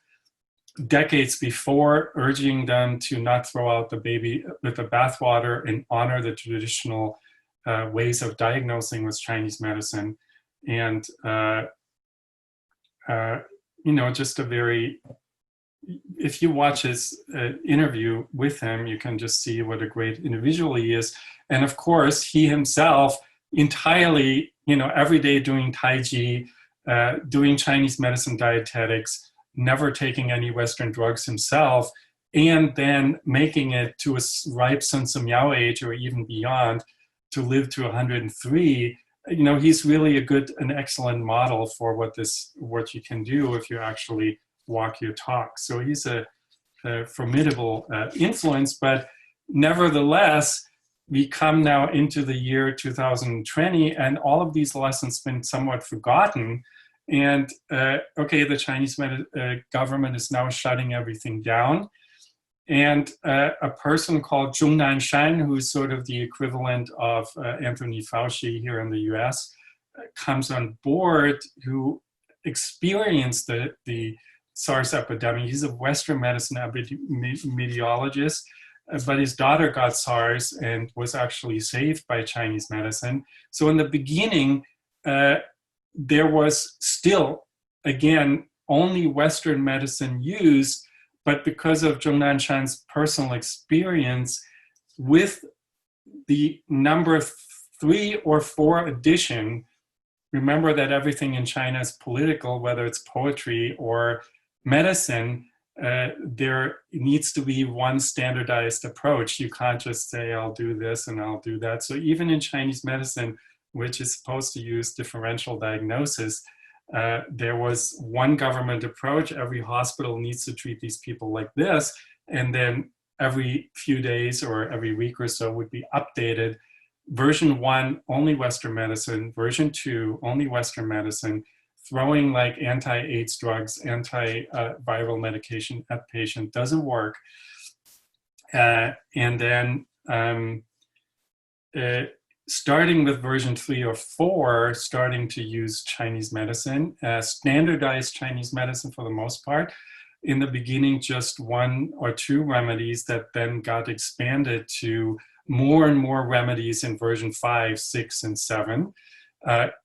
decades before, urging them to not throw out the baby with the bathwater and honor the traditional ways of diagnosing with Chinese medicine. And, just a very, if you watch his interview with him, you can just see what a great individual he is. And of course, he himself entirely, every day doing Tai Chi, doing Chinese medicine dietetics, never taking any Western drugs himself, and then making it to a ripe Sun Sum Yao age or even beyond to live to 103. He's really an excellent model for what you can do if you actually walk your talk. So he's a formidable influence, but nevertheless, we come now into the year 2020, and all of these lessons been somewhat forgotten. And the Chinese government is now shutting everything down. And a person called Zhong Nanshan, who's sort of the equivalent of Anthony Fauci here in the US, comes on board, who experienced the SARS epidemic. He's a Western medicine epidemiologist, but his daughter got SARS and was actually saved by Chinese medicine. So in the beginning, there was still, again, only Western medicine used, but because of Zhong Nanshan's personal experience with the number 3 or 4 edition, remember that everything in China is political, whether it's poetry or medicine, there needs to be one standardized approach. You can't just say, I'll do this and I'll do that. So even in Chinese medicine, which is supposed to use differential diagnosis, there was one government approach. Every hospital needs to treat these people like this. And then every few days or every week or so would be updated. Version 1, only Western medicine. Version 2, only Western medicine. Throwing like anti-AIDS drugs, antiviral medication at patient doesn't work. And then starting with version 3 or 4, starting to use Chinese medicine, standardized Chinese medicine for the most part. In the beginning, just 1 or 2 remedies that then got expanded to more and more remedies in version 5, 6, and 7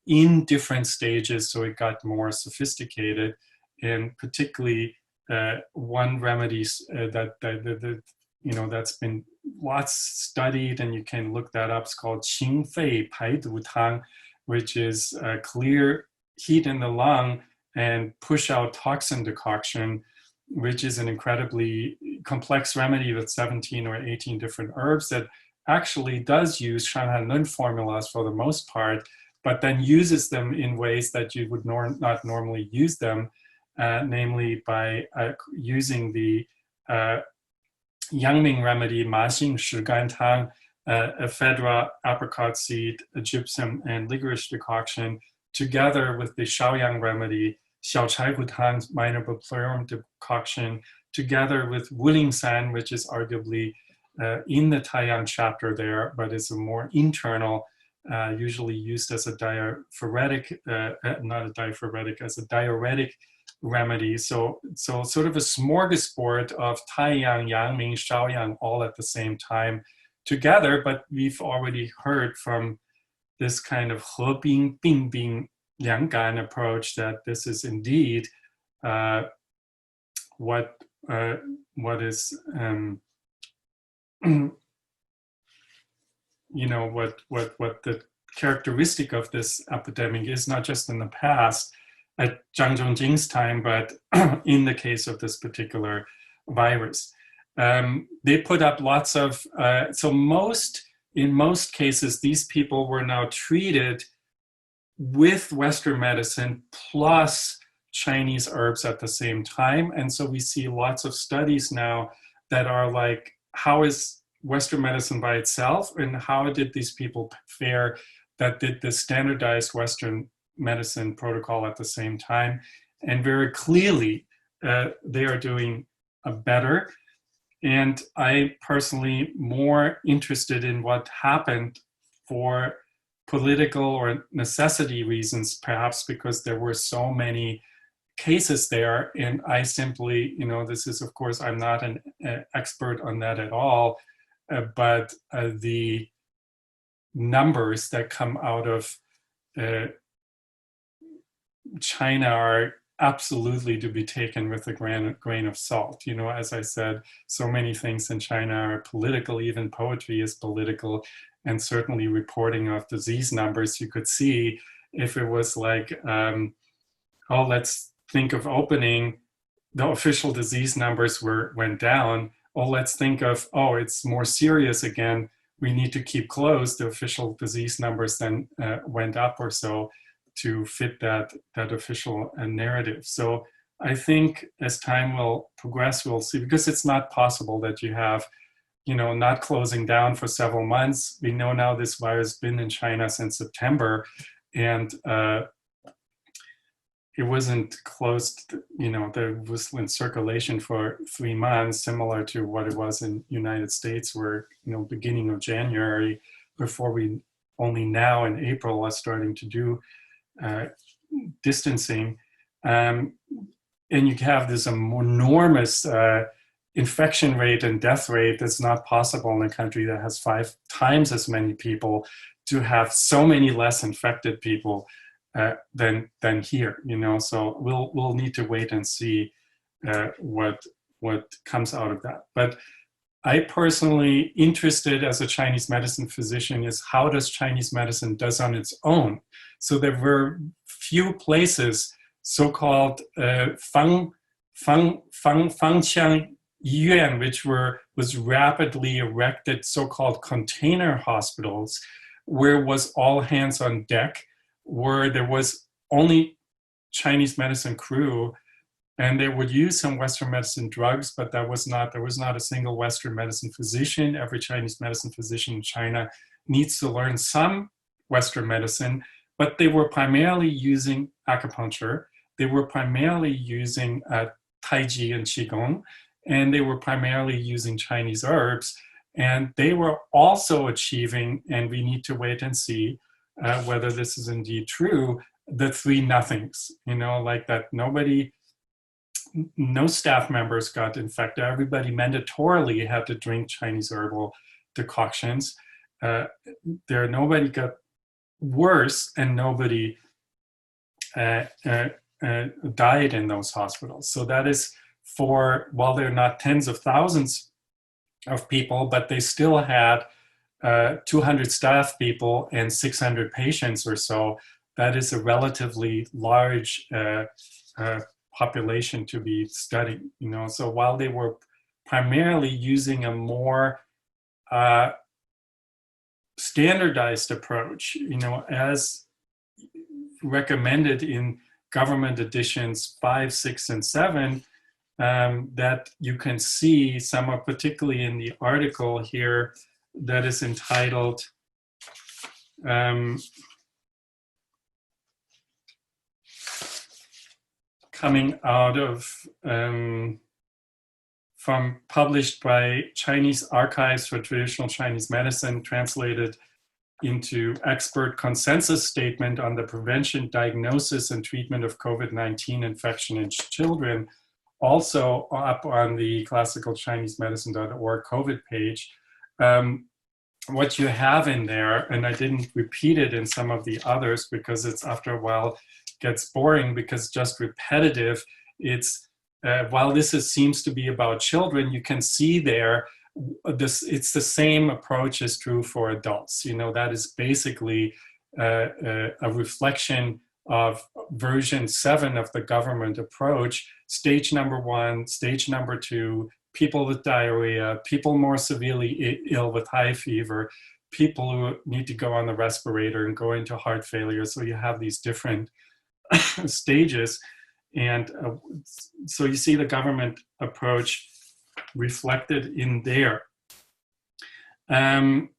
in different stages. So it got more sophisticated, and particularly one remedy that's been lots studied, and you can look that up. It's called Qing Fei Pai Du Tang, which is clear heat in the lung and push out toxin decoction, which is an incredibly complex remedy with 17 or 18 different herbs that actually does use Shanghai Lin formulas for the most part, but then uses them in ways that you would not normally use them, namely by using the Yangming remedy, Ma Xing Shi Gan Tang, ephedra, apricot seed, gypsum, and licorice decoction, together with the Shaoyang remedy, xiaochaihutan minor pleurum decoction, together with Wuling-san, which is arguably in the Taiyang chapter there, but is a more internal, usually used as a diaphoretic, not a diaphoretic, as a diuretic remedy. So sort of a smorgasbord of Taiyang, Yangming, Shaoyang all at the same time together, but we've already heard from this kind of Hebing, Bingbing, Lianggan approach that this is indeed what is you know, what the characteristic of this epidemic is, not just in the past at Zhang Zhongjing's time, but in the case of this particular virus. They put up lots of, in most cases, these people were now treated with Western medicine plus Chinese herbs at the same time. And so we see lots of studies now that are like, how is Western medicine by itself, and how did these people fare that did the standardized Western medicine protocol at the same time? And very clearly, they are doing better. And I personally more interested in what happened for political or necessity reasons, perhaps because there were so many cases there. And I simply, you know, this is, of course, I'm not an expert on that at all, but the numbers that come out of China are absolutely to be taken with a grain of salt. You know, as I said, so many things in China are political, even poetry is political, and certainly reporting of disease numbers, you could see if it was like, oh, let's think of opening, the official disease numbers went down. Oh, let's think of, oh, it's more serious again, we need to keep closed. The official disease numbers then went up or so to fit that official narrative. So I think as time will progress, we'll see, because it's not possible that you have, you know, not closing down for several months. We know now this virus has been in China since September, and it wasn't closed, you know, there was in circulation for 3 months, similar to what it was in United States, where, you know, beginning of January, before we only now in April are starting to do distancing. And you have this enormous infection rate and death rate that's not possible in a country that has 5 times as many people to have so many less infected people than here, you know. So we'll need to wait and see what comes out of that. But I personally interested as a Chinese medicine physician is how does Chinese medicine does on its own. So there were few places, so-called Fangqiang Yuan, which was rapidly erected, so-called container hospitals, where it was all hands on deck, where there was only Chinese medicine crew, and they would use some Western medicine drugs, but there was not a single Western medicine physician. Every Chinese medicine physician in China needs to learn some Western medicine, but they were primarily using acupuncture. They were primarily using Taiji and Qigong, and they were primarily using Chinese herbs. And they were also achieving, and we need to wait and see whether this is indeed true, the 3 nothings, you know, like that no staff members got infected. Everybody mandatorily had to drink Chinese herbal decoctions. Nobody got worse, and nobody died in those hospitals. So that is for, while they're not tens of thousands of people, but they still had 200 staff people and 600 patients or so. That is a relatively large population to be studied, you know. So while they were primarily using a more standardized approach, you know, as recommended in government editions 5, 6, and 7, that you can see some of, particularly in the article here that is entitled coming out of from published by Chinese Archives for Traditional Chinese Medicine, translated into Expert Consensus Statement on the Prevention, Diagnosis, and Treatment of COVID-19 Infection in Children, also up on the classicalchinesemedicine.org COVID page. What you have in there, and I didn't repeat it in some of the others because it's after a while gets boring because just repetitive. It's while this seems to be about children, you can see there it's the same approach is true for adults. You know, that is basically a reflection of version 7 of the government approach. Stage number 1, stage number 2, people with diarrhea, people more severely ill with high fever, people who need to go on the respirator and go into heart failure. So you have these different stages. And so you see the government approach reflected in there. Then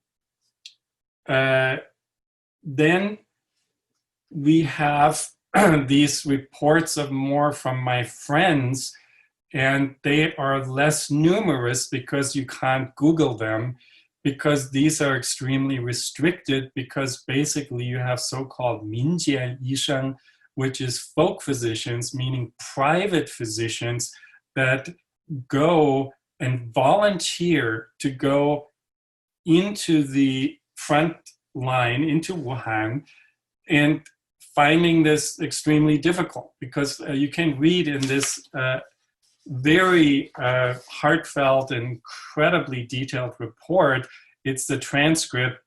we have these reports of more from my friends, and they are less numerous because you can't Google them, because these are extremely restricted, because basically you have so-called 民间医生, which is folk physicians, meaning private physicians that go and volunteer to go into the front line, into Wuhan, and finding this extremely difficult because you can read in this very heartfelt and incredibly detailed report. It's the transcript.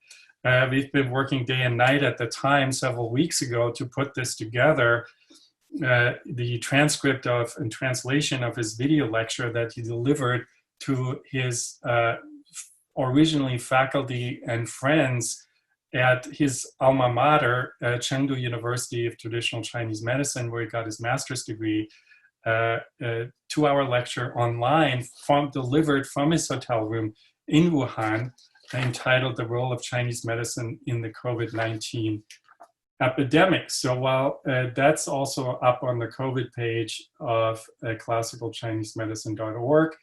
We've been working day and night at the time several weeks ago to put this together. The transcript of and translation of his video lecture that he delivered to his originally faculty and friends at his alma mater, Chengdu University of Traditional Chinese Medicine, where he got his master's degree. A 2-hour lecture online delivered from his hotel room in Wuhan, entitled The Role of Chinese Medicine in the COVID-19 Epidemic. So while that's also up on the COVID page of classicalchinesemedicine.org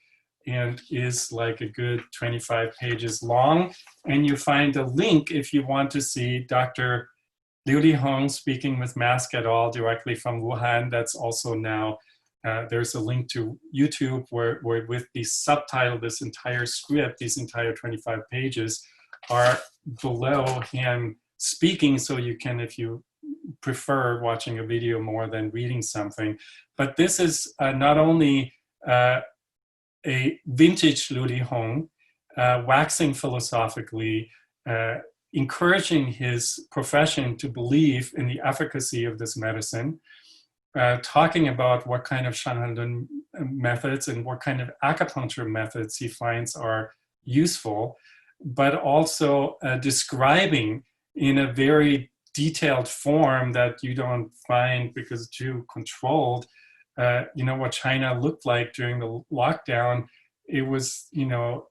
and is like a good 25 pages long, and you find a link if you want to see Dr. Liu Lihong speaking with Mask et al. Directly from Wuhan. That's also now there's a link to YouTube where with the subtitle, this entire script, these entire 25 pages are below him speaking, so you can, if you prefer watching a video more than reading something. But this is not only a vintage Liu Lihong, waxing philosophically, encouraging his profession to believe in the efficacy of this medicine, talking about what kind of Shanghai Lin methods and what kind of acupuncture methods he finds are useful, but also describing in a very detailed form that you don't find because it's too controlled, you know, what China looked like during the lockdown. It was, you know,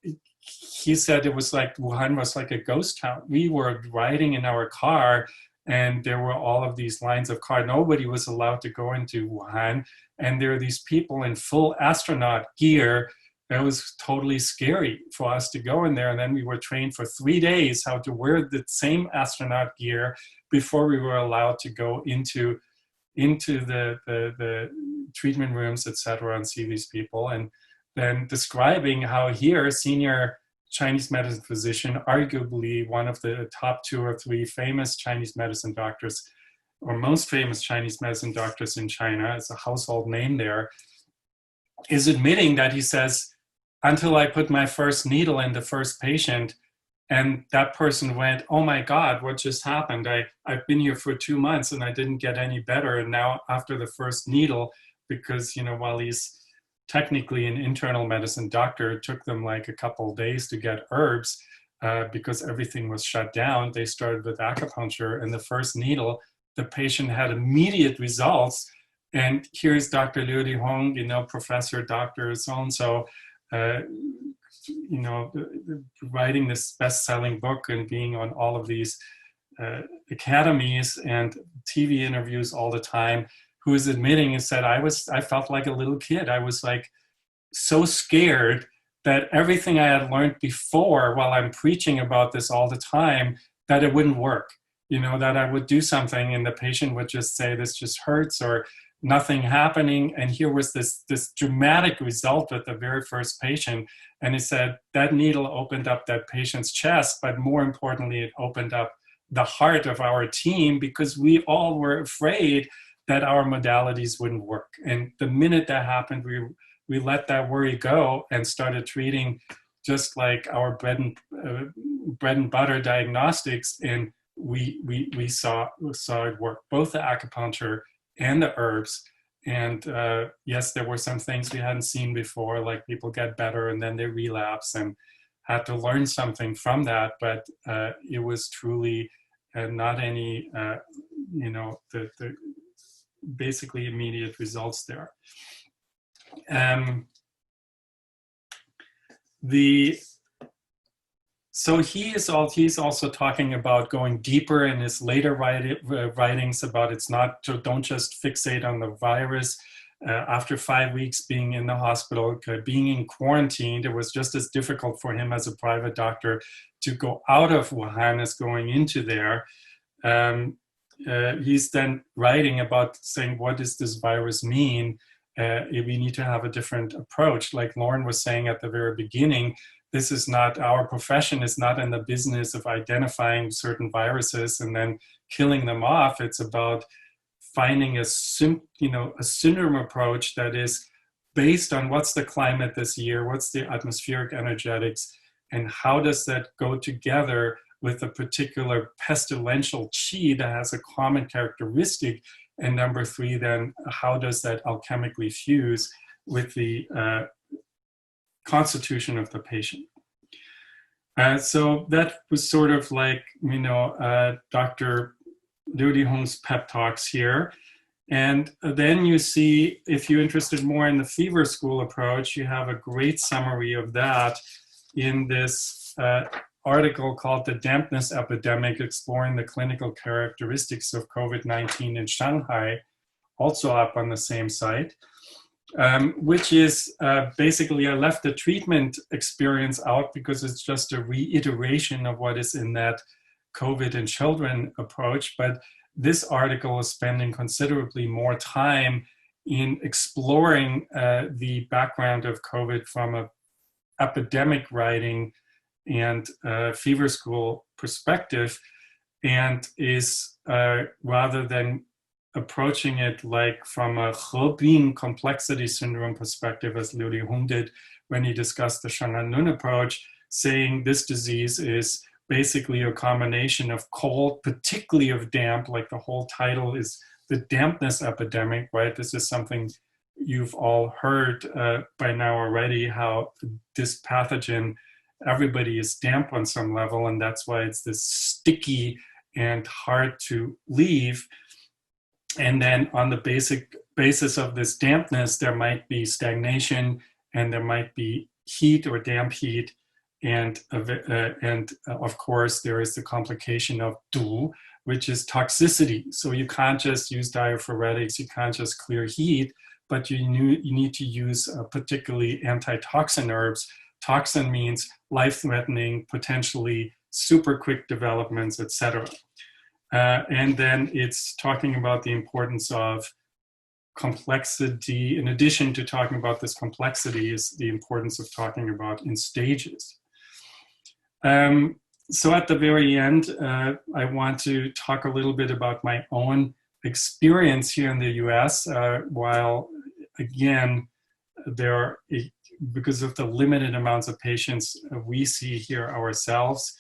he said it was like Wuhan was like a ghost town. We were riding in our car and there were all of these lines of cars. Nobody was allowed to go into Wuhan. And there are these people in full astronaut gear. It was totally scary for us to go in there. And then we were trained for 3 days how to wear the same astronaut gear before we were allowed to go into the treatment rooms, etc., and see these people. And then describing how here, senior Chinese medicine physician, arguably one of the top 2 or 3 famous Chinese medicine doctors, or most famous Chinese medicine doctors in China, it's a household name there, is admitting that he says, until I put my first needle in the first patient, and that person went, oh my God, what just happened? I've been here for 2 months and I didn't get any better. And now after the first needle, because, you know, while he's technically an internal medicine doctor, it took them like a couple of days to get herbs because everything was shut down. They started with acupuncture, and the first needle, the patient had immediate results. And here's Dr. Liu Lihong, you know, professor, doctor, so-and-so, you know, writing this best-selling book and being on all of these academies and TV interviews all the time, who was admitting and said, I felt like a little kid. I was like so scared that everything I had learned before, while I'm preaching about this all the time, that it wouldn't work. That I would do something and the patient would just say, this just hurts, or nothing happening. And here was this dramatic result with the very first patient. And he said that needle opened up that patient's chest, but more importantly, it opened up the heart of our team, because we all were afraid that our modalities wouldn't work. And the minute that happened, we let that worry go and started treating just like our bread and butter diagnostics. And we saw it work, both the acupuncture and the herbs. And yes, there were some things we hadn't seen before, like people get better and then they relapse, and had to learn something from that. But it was truly not any, the basically immediate results there. So he's also talking about going deeper in his later writings about don't just fixate on the virus. After 5 weeks being in the hospital, being in quarantine, it was just as difficult for him as a private doctor to go out of Wuhan as going into there. He's then writing about saying, what does this virus mean? We need to have a different approach. Like Lauren was saying at the very beginning, this is not, our profession is not in the business of identifying certain viruses and then killing them off. It's about finding a syndrome approach that is based on what's the climate this year, what's the atmospheric energetics, and how does that go together with a particular pestilential qi that has a common characteristic. And number three, then, how does that alchemically fuse with the constitution of the patient? So that was sort of like, Dr. Liu Lihong's pep talks here. And then you see, if you're interested more in the fever school approach, you have a great summary of that in this article called The Dampness Epidemic, Exploring the Clinical Characteristics of COVID-19 in Shanghai, also up on the same site, which is basically, I left the treatment experience out because it's just a reiteration of what is in that COVID in children approach. But this article is spending considerably more time in exploring the background of COVID from an epidemic writing and fever school perspective, and is rather than approaching it like from a herbal complexity syndrome perspective, as Liu Lihong did when he discussed the Shanghai Lin approach, saying this disease is basically a combination of cold, particularly of damp, like the whole title is The Dampness Epidemic, right? This is something you've all heard by now already, how this pathogen, everybody is damp on some level, and that's why it's this sticky and hard to leave. And then on the basis of this dampness, there might be stagnation, and there might be heat or damp heat, and of course there is the complication of du, which is toxicity. So you can't just use diaphoretics, you can't just clear heat, but you need to use particularly antitoxin herbs. Toxin means life-threatening, potentially super quick developments, etc. And then it's talking about the importance of complexity. In addition to talking about this complexity, is the importance of talking about in stages. So at the very end, I want to talk a little bit about my own experience here in the US, while again, because of the limited amounts of patients we see here ourselves,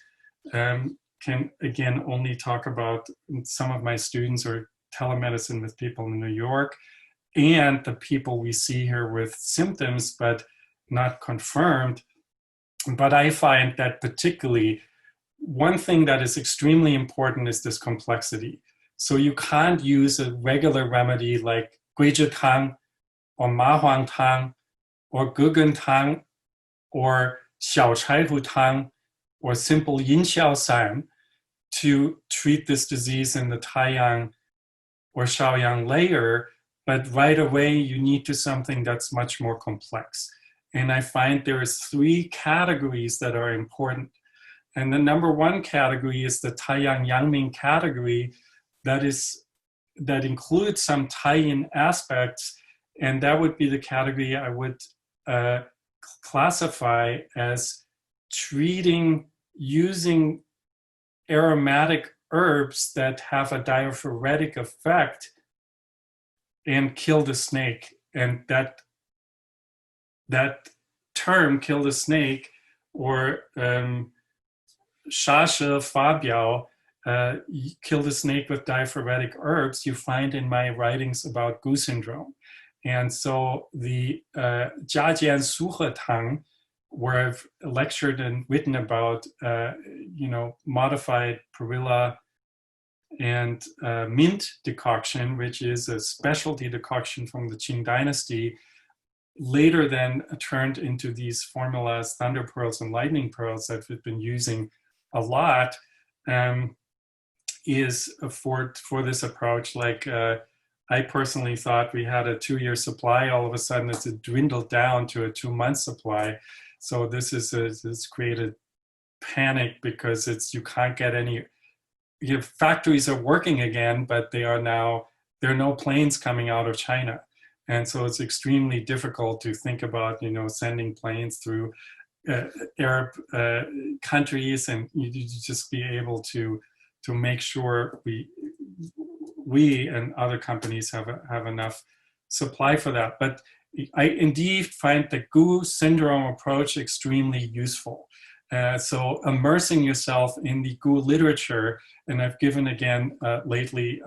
can again only talk about some of my students or telemedicine with people in New York and the people we see here with symptoms but not confirmed. But I find that particularly one thing that is extremely important is this complexity. So you can't use a regular remedy like guizhi tang or ma huang tang or gugen tang or xiao chai hu tang or simple yin xiao san to treat this disease in the Taiyang or Shaoyang layer, but right away you need to something that's much more complex. And I find there is 3 categories that are important. And the number 1 category is the Taiyang Yangming category that includes some Tai-Yin aspects, and that would be the category I would classify as using aromatic herbs that have a diaphoretic effect and kill the snake. And that term, kill the snake, or Sha She Fa Biao, kill the snake with diaphoretic herbs, you find in my writings about Gu syndrome. And so the Jiajian Suhe Tang, where I've lectured and written about, modified perilla and mint decoction, which is a specialty decoction from the Qing dynasty, later then turned into these formulas, thunder pearls and lightning pearls, that we've been using a lot, is for this approach. Like I personally thought we had a 2-year supply. All of a sudden, it's dwindled down to a 2-month supply. So this it's created panic, because you can't get any. Your factories are working again, but there are no planes coming out of China. And so it's extremely difficult to think about, sending planes through Arab countries, and you just be able to make sure we and other companies have enough supply for that. But I indeed find the Gu syndrome approach extremely useful. So immersing yourself in the Gu literature, and I've given again lately,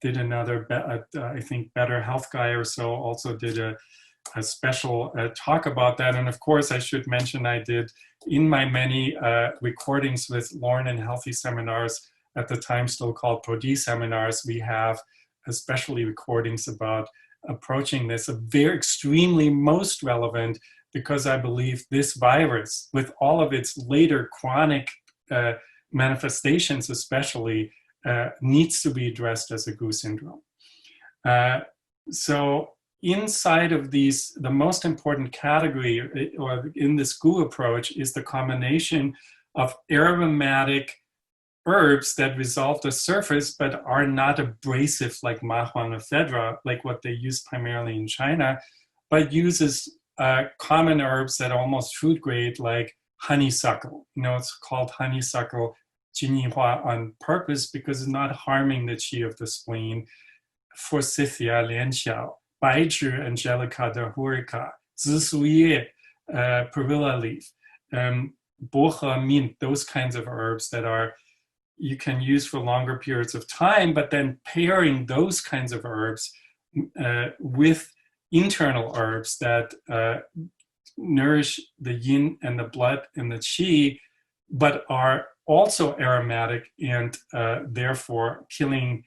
did another, I think, Better Health Guy or so, also did a special talk about that. And of course, I should mention I did, in my many recordings with Lauren and Healthy seminars, at the time still called ProD seminars, we have especially recordings about approaching this, a very extremely most relevant, because I believe this virus, with all of its later chronic manifestations especially, needs to be addressed as a Gu syndrome. So inside of these, the most important category, or in this Gu approach, is the combination of aromatic herbs that resolve the surface but are not abrasive like mahuang ephedra, like what they use primarily in China, but uses common herbs that are almost food grade, like honeysuckle. It's called honeysuckle Jinihua on purpose because it's not harming the qi of the spleen. Forsythia lianxiao, Baizhi angelica dahurica, Zisuye, perilla leaf, bohe mint, those kinds of herbs that you can use for longer periods of time, but then pairing those kinds of herbs with internal herbs that nourish the yin and the blood and the qi, but are also aromatic and therefore killing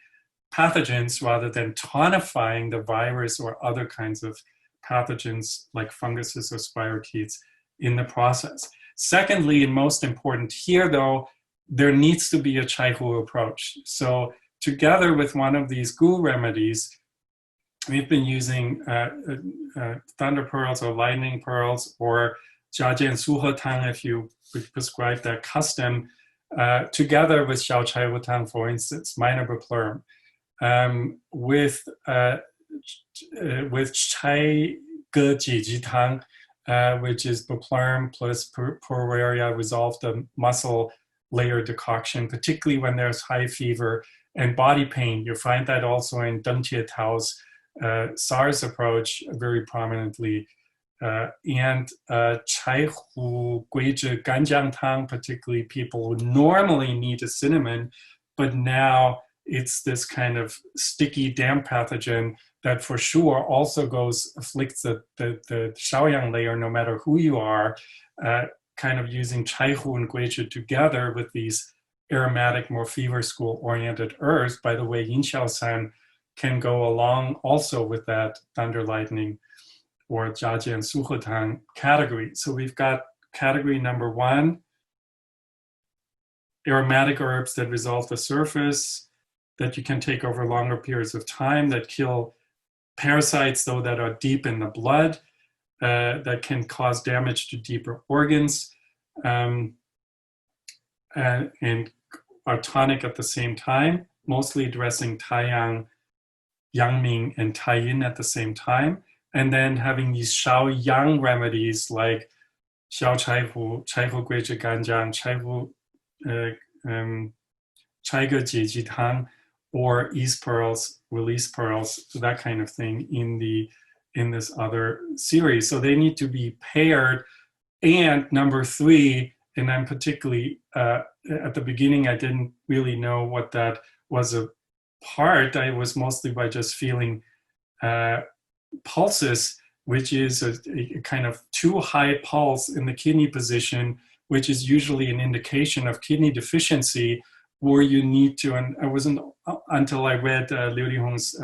pathogens rather than tonifying the virus or other kinds of pathogens like funguses or spirochetes in the process. Secondly, and most important here though, there needs to be a Chaihu approach. So together with one of these Gu remedies, we've been using thunder pearls or lightning pearls, or Jiajian Suhe Tang, if you prescribe that custom, together with Xiao Chai Wu Tang, for instance, minor beplurum, with Chai Ge Ji Ji Tang, which is beplurum plus Pueraria resolve the muscle layer decoction, particularly when there's high fever and body pain. You find that also in Deng Jie Tao's SARS approach very prominently. And Chai Hu Guizhi Ganjiang Tang, particularly people who normally need a cinnamon, but now it's this kind of sticky damp pathogen that for sure also afflicts the Shaoyang layer, no matter who you are, kind of using Chai Hu and Guizhi together with these aromatic, more fever school-oriented herbs. By the way, Yin Xiao San can go along also with that thunder lightning or Jiajian Suhe Tang category. So we've got category number 1, aromatic herbs that resolve the surface, that you can take over longer periods of time, that kill parasites, though, that are deep in the blood, that can cause damage to deeper organs, and are tonic at the same time, mostly addressing Taiyang, Yangming, and Taiyin at the same time. And then having these Shaoyang remedies like Xiao Chai Hu, Chai Hu Gui Zhi Ganjiang, Chai Hu Chai Ge Jie Ji Tang, or East Pearls, Release Pearls, that kind of thing in this other series. So they need to be paired. And number three, and I'm particularly, at the beginning, I didn't really know what that was a part. I was mostly by just feeling pulses, which is a kind of too high pulse in the kidney position, which is usually an indication of kidney deficiency, where you need to, and I wasn't until I read Liu Lihong's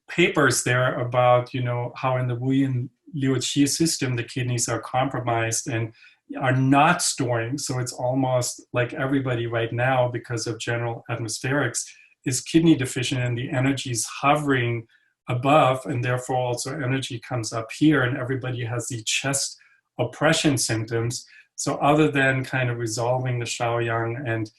papers there about, how in the Wuhan Liu Qi system, the kidneys are compromised and are not storing. So it's almost like everybody right now, because of general atmospherics, is kidney deficient, and the energy is hovering above, and therefore also energy comes up here, and everybody has the chest oppression symptoms. So other than kind of resolving the Shaoyang, and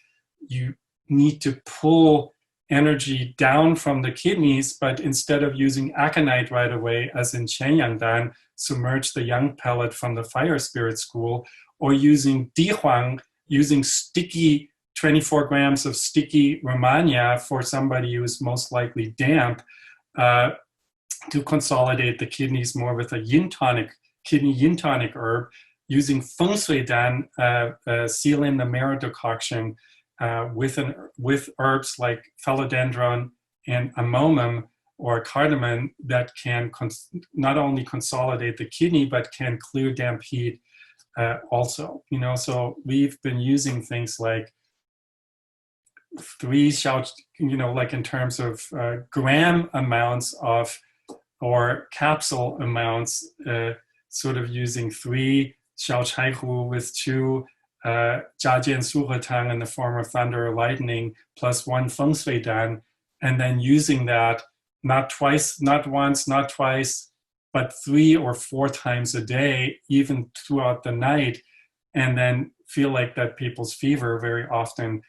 you need to pull energy down from the kidneys, but instead of using aconite right away, as in Qianyangdan, submerge the yang pellet from the fire spirit school, or using dihuang, using sticky 24 grams of sticky Romania for somebody who's most likely damp, to consolidate the kidneys more with a yin tonic, kidney yin tonic herb, using feng shui dan, seal in the marrow decoction with herbs like philodendron and amomum or cardamom that can not only consolidate the kidney, but can clear damp heat also. So we've been using things like like in terms of gram amounts of, or capsule amounts, sort of using 3 Xiao Chai Hu with 2 Jia Jian Su He Tang in the form of thunder or lightning, plus 1 Feng Shui Dan, and then using that not twice, not once, not twice, but 3 or 4 times a day, even throughout the night, and then feel like that people's fever very often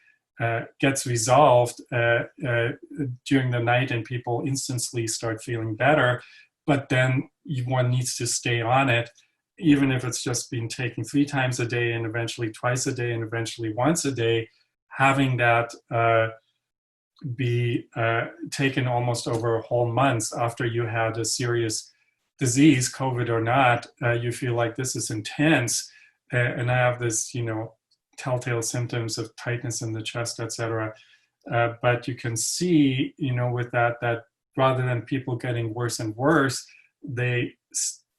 gets resolved during the night, and people instantly start feeling better. But then one needs to stay on it, even if it's just been taken 3 times a day, and eventually twice a day, and eventually once a day. Having that be taken almost over a whole month after you had a serious disease, COVID or not, you feel like this is intense, and I have this, telltale symptoms of tightness in the chest, etc. But you can see, with that rather than people getting worse and worse, they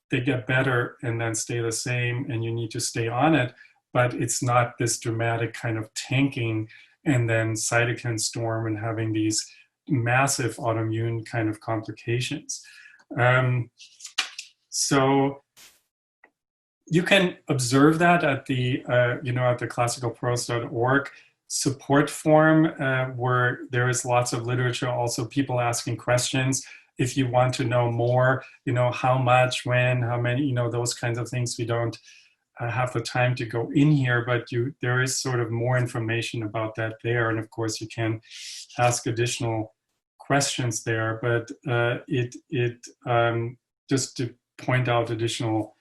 get better and then stay the same, and you need to stay on it. But it's not this dramatic kind of tanking and then cytokine storm and having these massive autoimmune kind of complications. So you can observe that at the, at the classicalprose.org support forum, where there is lots of literature, also people asking questions. If you want to know more, how much, when, how many, those kinds of things, we don't have the time to go in here, but there is sort of more information about that there. And of course, you can ask additional questions there, but just to point out additional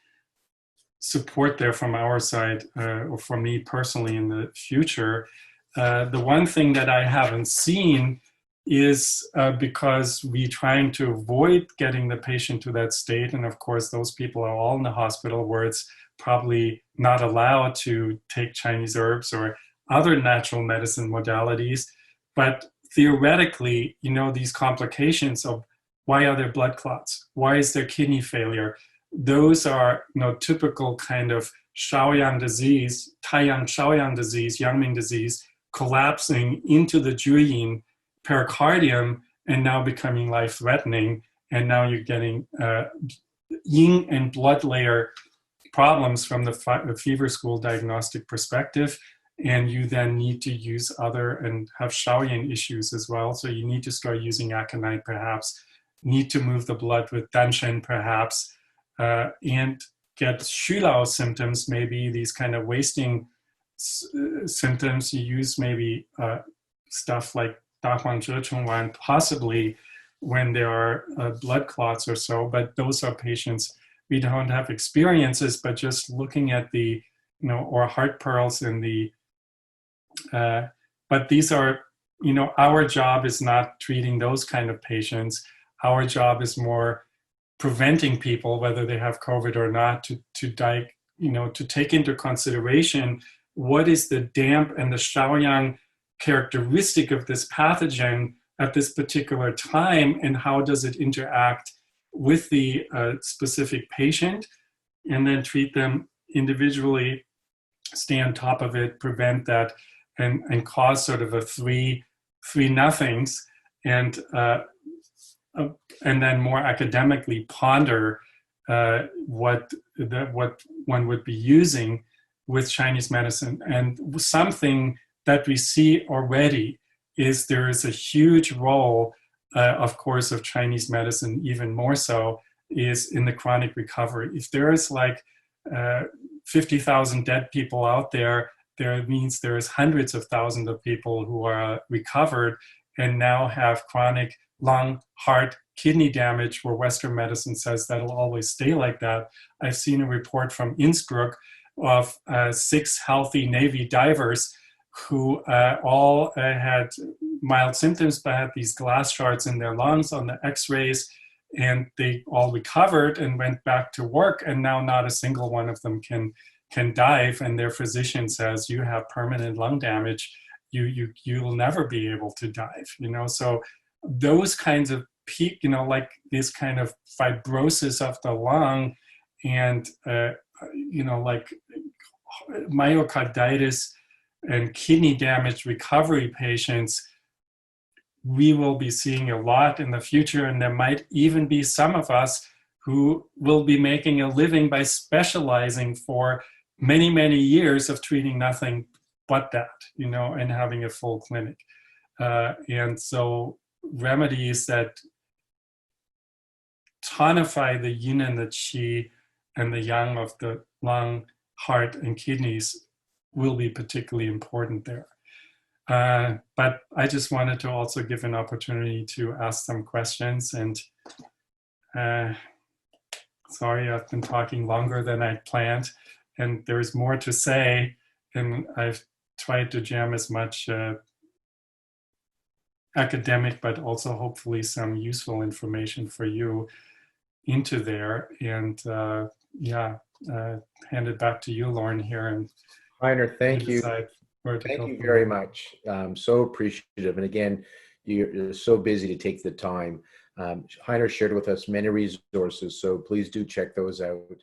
support there from our side, or from me personally in the future. The one thing that I haven't seen is because we're trying to avoid getting the patient to that state, and of course those people are all in the hospital where it's probably not allowed to take Chinese herbs or other natural medicine modalities. But theoretically, these complications of why are there blood clots? Why is there kidney failure? Those are typical kind of Shaoyang disease, Taiyang Shaoyang disease, Yangming disease, collapsing into the Juyin pericardium and now becoming life-threatening. And now you're getting yin and blood layer problems from the fever school diagnostic perspective. and you then need to use other and have Shaoyin issues as well. So you need to start using aconite perhaps, need to move the blood with danshen perhaps, and get Shulao symptoms, maybe these kind of wasting symptoms. You use maybe stuff like Dahuang possibly when there are blood clots or so, but those are patients we don't have experiences, but just looking at the, or heart pearls in the, but these are, our job is not treating those kind of patients. Our job is more preventing people, whether they have COVID or not, to take into consideration what is the damp and the Shaoyang characteristic of this pathogen at this particular time, and how does it interact with the specific patient, and then treat them individually, stay on top of it, prevent that, and cause sort of a three nothings, and then more academically ponder what one would be using with Chinese medicine. And something that we see already is there is a huge role, of course, of Chinese medicine, even more so, is in the chronic recovery. If there is like 50,000 dead people out there, means there is hundreds of thousands of people who are recovered and now have chronic lung, heart, kidney damage, where Western medicine says that'll always stay like that. I've seen a report from Innsbruck of 6 healthy Navy divers who all had mild symptoms, but had these glass shards in their lungs on the x-rays, and they all recovered and went back to work, and now not a single one of them can dive, and their physician says, you have permanent lung damage, you'll never be able to dive. So those kinds of peak, like this kind of fibrosis of the lung, and like myocarditis and kidney damage recovery patients, we will be seeing a lot in the future. And there might even be some of us who will be making a living by specializing for many, many years of treating nothing but that, and having a full clinic. And so remedies that tonify the yin and the qi and the yang of the lung, heart, and kidneys will be particularly important there. But I just wanted to also give an opportunity to ask some questions. And sorry, I've been talking longer than I planned, and there's more to say. And I've tried to jam as much academic, but also hopefully some useful information for you into there. And hand it back to you, Lauren, here. And Heiner, thank you. Thank you very much. So appreciative. And again, you're so busy to take the time. Heiner shared with us many resources, so please do check those out.